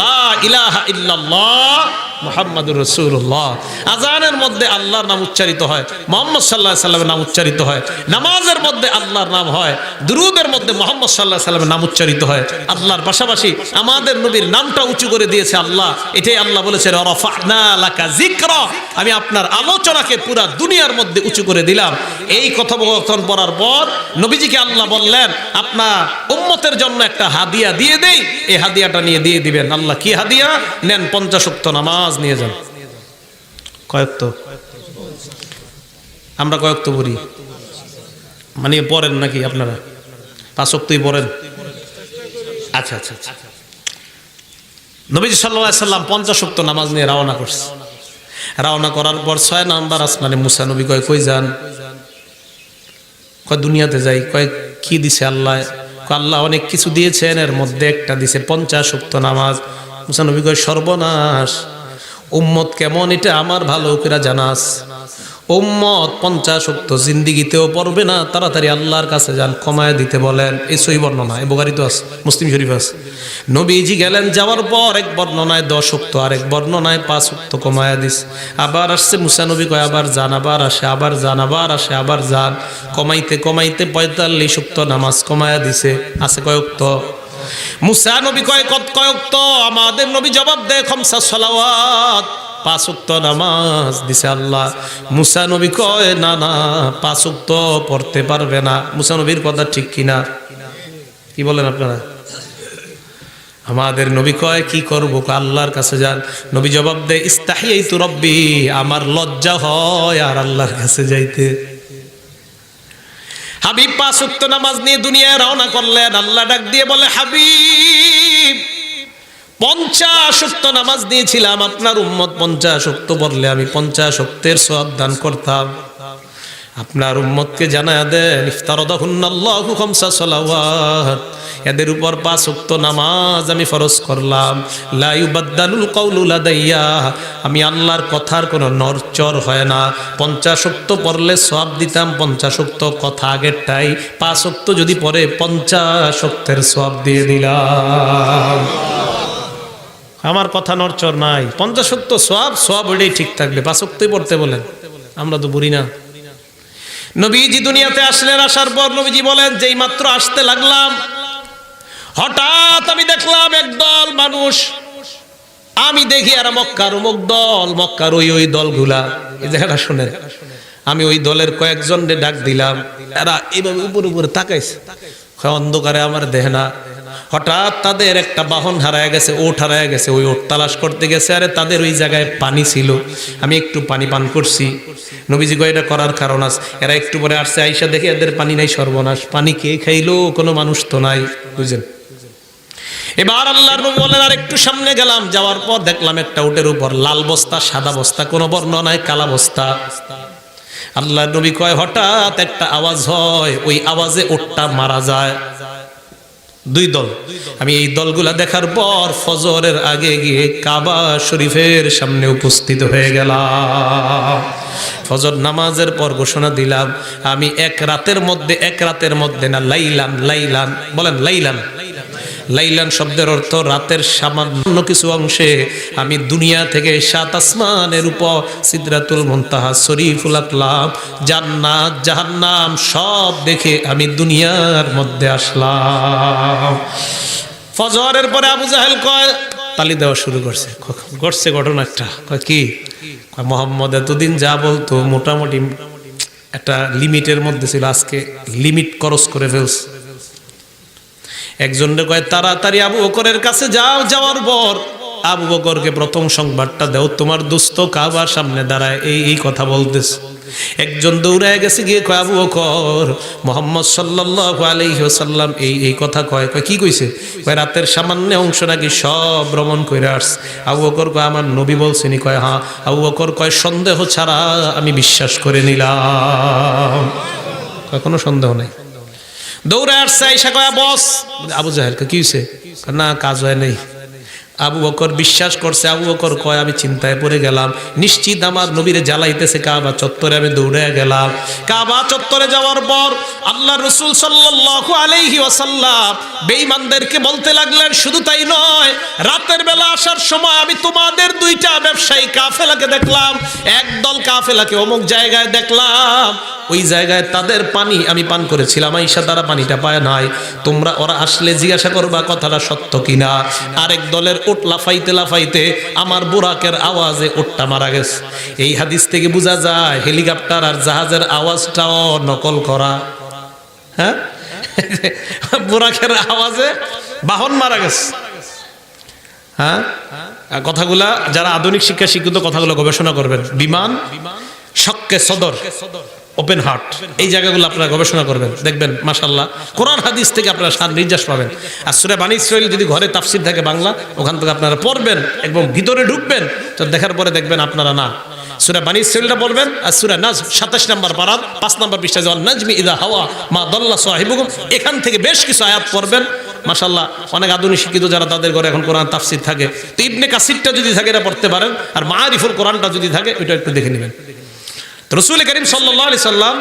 লা ইলাহা ইল্লাল্লাহ মুহাম্মাদুর রাসূলুল্লাহ। আজানের মধ্যে আল্লাহর নাম উচ্চারিত হয়, মুহাম্মদ সাল্লাল্লাহু আলাইহি সাল্লামের নাম উচ্চারিত হয়। নামাজের মধ্যে আল্লাহর নাম হয়, দুরূদের মধ্যে মুহাম্মদ সাল্লাল্লাহু আলাইহি সাল্লামের নাম উচ্চারিত হয়। আল্লাহর পাশাপাশি আমাদের নবীর নামটা উঁচু করে দিয়েছে আল্লাহ। এটাই আল্লাহ বলেছেন, রাফা'না লাকা যিকরা, আমি আপনার আলোচনাকে পুরা দুনিয়ার মধ্যে উঁচু করে দিলাম। এই কথোপকথন পড়ার পর নবীজিকে আল্লাহ বললেন, আপনার উম্মতের জন্য একটা হাদিয়া দিয়ে দেই, এই হাদিয়াটা নিয়ে দিয়ে দিবেন। আল্লাহ কি হাদিয়া? নেন 50 ওয়াক্ত নামাজ নিয়ে যান। কয়েকত? আমরা কয়েকত পড়ি? মানে পড়েন নাকি আপনারা? 5 ওয়াক্তই পড়েন? আচ্ছা আচ্ছা আচ্ছা। নবীজি সাল্লাল্লাহু আলাইহি সাল্লাম 50 ওয়াক্ত নামাজ নিয়ে রওনা করছে। রওনা করার পর 6 নাম্বার আসমানে মুসা নবী কয়, কই যান? কয় দুনিয়াতে যাই। কয় কি দিছে আল্লাহ? কয় আল্লাহ অনেক কিছু দিয়েছেন, এর মধ্যে একটা দিছে 50 ওয়াক্ত নামাজ। মুসা নবী কয়, সর্বনাশ, উম্মত কেমন এটা আমার ভালো করে জানাস। উম্মত 50 ওয়াক্ত জিন্দেগিতেও পড়বে না, তাড়াতাড়ি আল্লাহর কাছে যান, কমায় দিতে বলেন। এই সহিহ বর্ণনা, এই বুখারী তো আছে, মুসলিম শরীফ আছে। নবীজি গেলেন, যাওয়ার পর এক বর্ণনায় 10 ওয়াক্ত, আরেক বর্ণনায় 5 ওয়াক্ত কমায় দিস। আবার আসছে মুসা নবী কয়, আবার যান, আবার আসে, আবার যান, আবার আসে, আবার যান। কমাইতে কমাইতে 45 ওয়াক্ত নামাজ কমায় দিছে। আছে কয় ওয়াক্ত? মুসা নবী কয়, কত কয় ওয়াক্ত? আমাদের নবী জবাব দেয়, 5 সালাওয়াত, 5 ওয়াক্ত নামাজ দিছে আল্লাহ। মুসা নবী কয়, না না, 5 ওয়াক্ত পড়তে পারবে না। মুসা নবীর কথা ঠিক কিনা? কি বলেন আপনারা? আমাদের নবী কয়, কি করব? আল্লাহর কাছে যান। নবী জবাব দেয়, ইস্তাহিয়াতু রব্বি, আমার লজ্জা হয় আর আল্লাহর কাছে যাইতে। হাবিব 5 ওয়াক্ত নামাজ নিয়ে দুনিয়ায় রওনা করলেন। আল্লাহ ডাক দিয়ে বলে, হাবিব, 50 ওয়াক্ত নামাজ দিয়েছিলাম, আপনার উম্মত 50 ওয়াক্ত পড়লে আমি 50 ওয়াক্তের সওয়াব দান করতাম। আপনার উম্মতকে জানায়া দেন ইফতারাদাহুন্নাল্লাহু খামসা সালাওয়াত, এদের উপর 5 ওয়াক্ত নামাজ আমি ফরজ করলাম। লা ইউবাদদালুল কাউলু লাদাইয়া, আমি আল্লাহর কথার কোনো নড়চড় হয় না। 50 ওয়াক্ত পড়লে সওয়াব দিতাম 50 ওয়াক্ত, কথা আগেরটাই। 5 ওয়াক্ত যদি পড়ে 50 ওয়াক্তের সওয়াব দিয়ে দিলাম। আমার কথা নড়চড় নাই। 50 ওয়াক্ত সওয়াব ওইটাই ঠিক থাকবে। 5 ওয়াক্তই পড়তে বলেন, আমরা তো বুঝি না। নবীজি দুনিয়াতে আসলেন, আসার পর নবীজি বলেন যেই মাত্র আসতে লাগলাম হঠাৎ আমি দেখলাম একদল মানুষ। আমি দেখি আর মক্কার অমুক দল, মক্কার ওই দলগুলা, এই জায়গাটা শুনেন। আমি ওই দলের কয়েকজনকে ডাক দিলাম, এরা এইভাবে উপরে উপরে তাকাইছে, অন্ধকারে আমার দেখে না। হঠাৎ তাদের একটা বাহন হারায় গেছে, ওট হারায় গেছে, ওই ওট তালাশ করতে গেছে। আরে তাদের ওই জায়গায় পানি ছিল, আমি একটু পানি পান করছি। নবীজি কয় এটা করার কারণ আছে। এরা একটু পরে আসছে, আইসা দেখে এদের পানি নাই, সর্বনাশ, পানি কে খাইলো, কোনো মানুষ তো নাই, বুঝলেন। এবার আল্লাহর নবী বলেন আর একটু সামনে গেলাম, যাওয়ার পর দেখলাম একটা উটের উপর লাল বস্তা, সাদা বস্তা, কোনো বর্ণ নাই, কালা বস্তা। আল্লাহর নবী কয় হঠাৎ একটা আওয়াজ হয়, ওই আওয়াজে উটটা মারা যায়। 2 দল। আমি এই দলগুলা দেখার পর ফজরের আগে গিয়ে কাবা শরীফের সামনে উপস্থিত হয়ে গেলাম। ফজর নামাজের পর ঘোষণা দিলাম আমি এক রাতের মধ্যে না, লাইলান বলেন, লাইলান শব্দের অর্থ রাতের সামান্য কিছু অংশে আমি দুনিয়া থেকে 7 আসমানের উপর সিদরাতুল মুনতাহা, শরীফুল আকলাম, জান্নাত, জাহান্নাম সব দেখে আমি দুনিয়ার মধ্যে আসলাম। ফজরের পরে আবু জাহেল কয়, তালি দেওয়া শুরু করছে ঘটনা একটা। কয় কি? কয় মোহাম্মদ এতদিন যা বলতো মোটামুটি একটা লিমিটের মধ্যে ছিল, আজকে লিমিট ক্রস করে ফেলছে। একজনকে কয় তাড়াতাড়ি আবু বকরের কাছে যাও, যাওয়ার পর আবু বকরকে প্রথম সংবাদটা দাও, তোমার দোস্ত কাবার সামনে দাঁড়ায় এই কথা বলতেছে। একজন দৌড়ায় গেছে, গিয়ে কয় আবু বকর মুহাম্মদ সাল্লাল্লাহু আলাইহি ওয়াসাল্লাম এই কথা কয়। কি কইছে? কয় রাতের সামান্য অংশ নাকি সব ভ্রমণ করে আসছে। আবু বকর কয় আমার নবী বলছেনি? কয় হ্যাঁ। আবু বকর কয় সন্দেহ ছাড়া আমি বিশ্বাস করে নিলাম। কয় কোনো সন্দেহ নাই। দৌড়ে আসছে, আইসা কয় বস। আবু জাহেল কি হইছে? না কাজ হয় নাই। আবু বকর বিশ্বাস করছে। আবু বকর কয় আমি চিন্তায় পড়ে গেলাম, নিশ্চিত আমার নবীরে জ্বালাইতেছে কাবা চত্বরে। আমি দৌড়ে গেলাম, কাবা চত্বরে যাওয়ার পর আল্লাহ রাসূল সাল্লাল্লাহু আলাইহি ওয়াসাল্লাম বেঈমানদেরকে বলতে লাগলেন, শুধু তাই নয়, রাতের বেলা আসার সময় আমি তোমাদের 2টা ব্যবসায়ী কাফেলাকে দেখলাম। একদল কাফেলাকে অমুক জায়গায় দেখলাম, ওই জায়গায় তাদের পানি আমি পান করেছিলাম, আয়েশা তারা পানিটা পায় নাই। তোমরা ওরা আসলে জিজ্ঞাসা করবা কথাটা সত্য কিনা। আরেক দলের উট লাফাইতে লাফাইতে আমার বুরাকের আওয়াজে উটটা মারা গেছে। এই হাদিস থেকে বোঝা যায় হেলিকপ্টার আর জাহাজের আওয়াজটাও নকল করা। হ্যাঁ, বুরাকের আওয়াজে বাহন মারা গেছে। হ্যাঁ, কথাগুলা যারা আধুনিক শিক্ষা শিক্ষিত কথাগুলো গবেষণা করবেন, বিমান শক্কে সদর, ওপেন হার্ট, এই জায়গাগুলো আপনারা গবেষণা করবেন, দেখবেন মাশাআল্লাহ কোরআন হাদিস থেকে আপনারা সার নির্যাস পাবেন। আর সূরা বানী ইসরাঈল যদি ঘরে তাফসীর থাকে বাংলা, ওখান থেকে আপনারা পড়বেন, একদম ভিতরে ঢুকবেন, তো দেখার পরে দেখবেন আপনারা না সূরা বানী ইসরাঈলটা পড়বেন। আর সূরা নাজম 27 নম্বর পারার 5 নম্বর পৃষ্ঠায় যাওয়ার নাজমি ইদা হাওয়া মা দাল্লা সাহিবুকুম, এখান থেকে বেশ কিছু আয়াত পড়বেন। মাশাআল্লাহ অনেক আধুনিক শিক্ষিত যারা তাদের ঘরে এখন কোরআন তাফসীর থাকে, তো ইবনে কাসিরটা যদি থাকে এটা পড়তে পারেন, আর মাআরিফুল কোরআনটা যদি থাকে ওইটা একটু দেখে নেবেন। রাসূল করিম সাল্লাল্লাহু আলাইহি সাল্লাম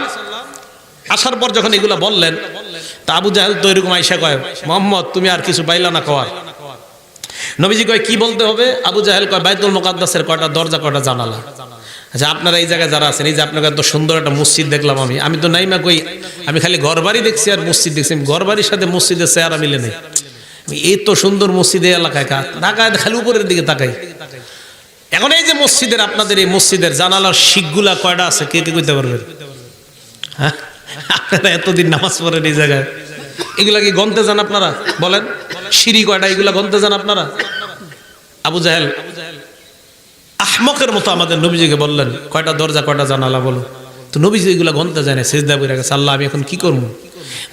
আসার পর যখন এগুলা বললেন, তা আবু জাহেল তো এরকম আয়েশা কয়, মুহাম্মদ তুমি আর কিছু পাইলা না কওয়ার? নবীজি কয় কি বলতে হবে? আবু জাহেল কয় বাইতুল মুকাদ্দাসের কয়টা দরজা, কয়টা জানালা। আচ্ছা আপনারা এই জায়গায় যারা আছেন, এই যে আপনাকে এত সুন্দর একটা মসজিদ দেখলাম, আমি তো নাইমা কই, আমি খালি ঘরবাড়ি দেখছি আর মসজিদ দেখছি, ঘরবাড়ির সাথে মসজিদের চেহারা মিলে নেই। এই তো সুন্দর মসজিদ এই এলাকায় ঢাকায় খালি উপরের দিকে তাকাই। এখন এই যে মসজিদের, আপনাদের এই মসজিদের জানালার শিকগুলা কয়টা আছে কে কে কইতে পারবেন? হ্যাঁ, আপনারা এতদিন নামাজ পড়েন এই জায়গায়, এগুলা কি গনতে যান আপনারা? বলেন সিঁড়ি কয়টা, এগুলা গনতে যান আপনারা? আবু জাহেল আহমকের মতো আমাদের নবীজিকে বললেন কয়টা দরজা, কয়টা জানালা বলো। তো নবীজি এগুলা গনতে যায় না, সিজদা করে গেছে। আল্লাহ আমি এখন কি করবো?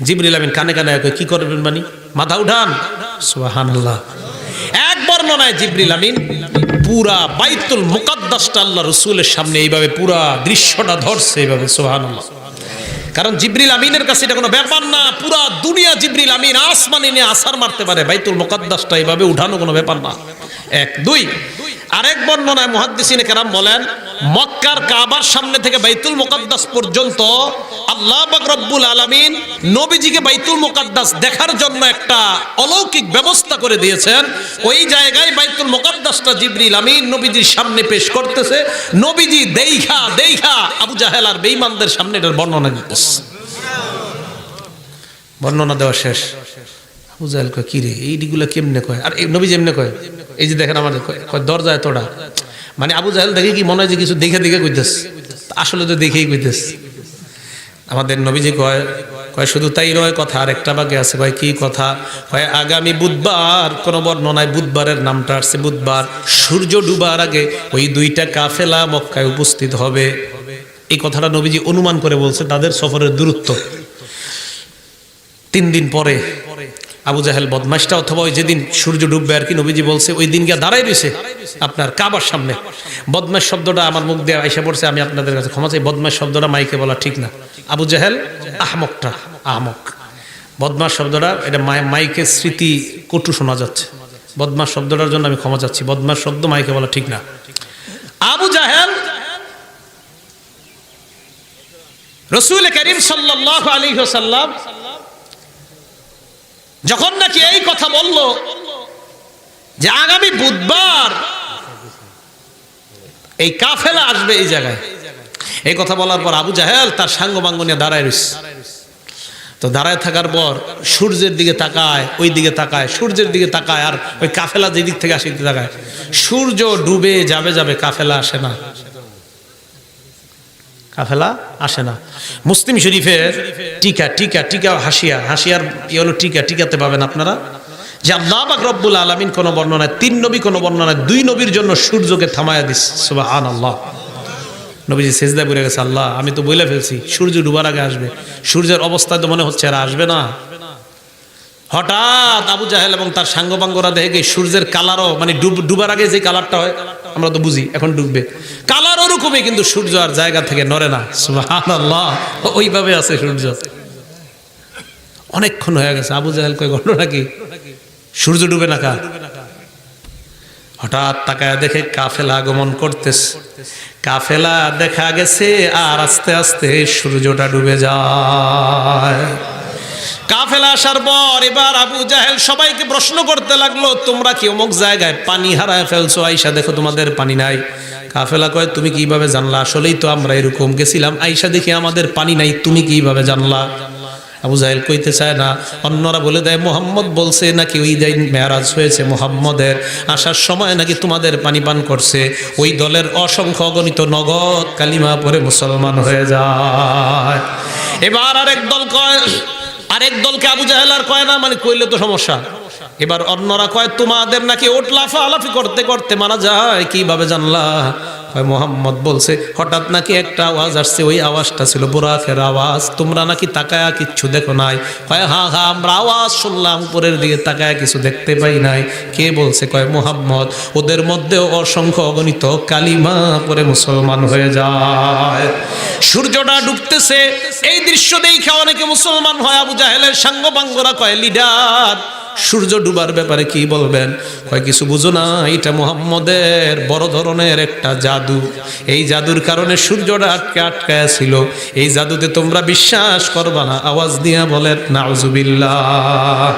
জিবরিল আমিন কানে কানে কি করবেন মানে? মাথা উঠান। সুবহানাল্লাহ। এক বর্ণনায় জিবরিল আমিন পুরা বাইতুল মুকাদ্দাসটা আল্লাহ রাসূলের সামনে এইভাবে পুরা দৃশ্যটা ধরছে এইভাবে। সুবহানাল্লাহ। কারণ জিবরিল আমিনের কাছে এটা কোনো ব্যাপার না, পুরা দুনিয়া জিবরিল আমিন আসমানে নিয়ে আছাড় মারতে পারে, বাইতুল মুকাদ্দাসটা এইভাবে উঠানো কোনো ব্যাপার না। এক। দুই, আরেক বর্ণনায় মুহাদ্দিসিনে কেরাম বলেন মক্কার কাবার সামনে থেকে বাইতুল মুকাদ্দাস পর্যন্ত আল্লাহ পাক রব্বুল আলামিন নবীজিকে বাইতুল মুকাদ্দাস দেখার জন্য একটা অলৌকিক ব্যবস্থা করে দিয়েছেন। ওই জায়গায় বাইতুল মুকাদ্দাসটা জিবরিল আমিন নবীজির সামনে পেশ করতেছে, নবীজি দেইখা দেইখা আবু জাহেল আর বেঈমানদের সামনে এটার বর্ণনা দিতেছে। বর্ণনা দেওয়া শেষ, আবু জাহেল কয় কি রে এইগুলা কেমনে কয়, আর নবীজি এমনে কয়, এই যে দেখেন আমাদের কয় দরজা এতটা, মানে আবু জাহেল দেখে কি মনে হয় যে কিছু দেখে দেখে কইতেছে, আসলে তো দেখেই কইতেছে। আমাদের নবীজি কয় শুধু তাই নয়, কথা আর একটা বাকি আছে। কয় কি কথা? কয় আগামী বুধবার, কোন বর্ণনায় বুধবারের নামটা আসছে, বুধবার সূর্য ডুবার আগে ওই দুইটা কাফেলা মক্কায় উপস্থিত হবে। এই কথাটা নবীজি অনুমান করে বলছে তাদের সফরের দূরত্ব। 3 দিন পরে আবু জাহেল বদমাশটা, অথবা ওই যেদিন সূর্য ডুববে আর কি, নবীজি বলছে ওই দিন গিয়ে দাঁড়াই রয়েছে আপনার কাবার সামনে। বদমাশ শব্দটা আমার মুখ দিয়ে আইসা পড়ছে, আমি আপনাদের কাছে ক্ষমা চাই, বদমাশ শব্দটা মাইকে বলা ঠিক না। আবু জাহেল আহমকটা, আহমক বদমাশ শব্দটা, এটা মাইকে স্মৃতি কটু শোনা যাচ্ছে, বদমাশ শব্দটার জন্য আমি ক্ষমা চাচ্ছি, বদমাশ শব্দ মাইকে বলা ঠিক না। আবু জাহেল রাসূল করিম সাল্লাল্লাহু আলাইহি ওয়াসাল্লাম যখন নাকি এই কথা বলল যে আগামী বুধবার এই কাফেলা আসবে এই জায়গায়, এই কথা বলার পর আবু জাহেল তার সাঙ্গপাঙ্গ নিয়ে দাঁড়ায় রয়েছে। তো দাঁড়ায় থাকার পর সূর্যের দিকে তাকায়, ওই দিকে তাকায়, সূর্যের দিকে তাকায়, আর ওই কাফেলা যে দিক থেকে আসে তাকায়। সূর্য ডুবে যাবে যাবে, কাফেলা আসে না, কাফেলা আসে না। মুসলিম শরীফের টিকা টিকা টিকা হাসিয়ার কি হলো টিকা, টিকাতে পাবেন আপনারা যে আল্লাহ পাক রব্বুল আলামিন কোন বর্ণনায় 3 নবী, কোন বর্ণনায় 2 নবীর জন্য সূর্যকে থামায়া দিস। সুবহানাল্লাহ। নবীজি সিজদায় পড়ে গেছে, আল্লাহ আমি তো বলে ফেলছি সূর্য ডুবার আগে আসবে, সূর্যের অবস্থা তো মনে হচ্ছে আর আসবে না। হঠাৎ আবু জাহেল এবং তার সাঙ্গপাঙ্গরা দেখে সূর্যের কালারও, মানে ডুবার আগে যে কালারটা হয় আমরা তো বুঝি এখন ডুববে, কালার ওরকমই, কিন্তু সূর্য আর জায়গা থেকে নড়ে না। সুবহানাল্লাহ, ওইভাবে আছে সূর্য। অনেকক্ষণ হয়ে গেছে, আবু জাহেল কয় ঘটনা কি, সূর্য ডুবে না কা? হঠাৎ তাকায় দেখে কাফেলা আগমন করতেছে, কাফেলা দেখা গেছে, আর আস্তে আস্তে সূর্যটা ডুবে যায়। কাফেলা আসার পর এবার আবু জাহেল সবাইকে প্রশ্ন করতে লাগলো, তোমরা কি অমুক জায়গায় পানি হারায় ফেলছো, আইসা দেখো তোমাদের পানি নাই। কাফেলা কয় তুমি কিভাবে জানলা? আসলেই তো আমরা এরকম গেছিলাম, আইসা দেখি আমাদের পানি নাই, তুমি কিভাবে জানলা? আবু জাহেল কইতে চায় না, অন্যরা বলে দেয় মুহাম্মদ বলছে নাকি ওই দিন মেরাজ হয়েছে, মুহাম্মদের আসার সময় নাকি তোমাদের পানি পান করছে। ওই দলের অসংখ্য অগণিত নগদ কালিমা পড়ে মুসলমান হয়ে যায়। এবার আরেক দল কয়, আরেক দলকে আবু জাহেল আর কয় না, মানে কইলে তো সমস্যা। এবার অন্যরা কয় তোমাদের নাকি ওট লাফালাফি করতে করতে মারা যায়, কিভাবে জানলা? কয় মুহাম্মদ বলছে হঠাৎ নাকি একটা আওয়াজ আসছে, ওই আওয়াজটা ছিল বুরাকের আওয়াজ, তোমরা নাকি তাকায়া কিচ্ছু দেখো নাই। কয় হ্যাঁ হ্যাঁ আমরা আওয়াজ শুনলাম, উপরের দিকে তাকায়া কিছু দেখতে পাই নাই। কে বলছে? কয় মুহাম্মদ। ওদের মধ্যেও অসংখ্য অগণিত কালিমা পড়ে মুসলমান হয়ে যায়। সূর্যটা ডুবতেছে, এই দৃশ্য দেখে অনেকে মুসলমান হয়। আবু জাহেলের সাঙ্গপাঙ্গরা কয় লিডার সূর্য ডুবার ব্যাপারে কি বলবেন? কয় কিছু বুঝো না, এটা মুহাম্মদের বড় ধরনের একটা জাদু, এই জাদুর কারণে সূর্যটা আটকায়া ছিল, এই জাদুতে তোমরা বিশ্বাস করবা না। আওয়াজ দিয়া বলেন নাউজুবিল্লাহ।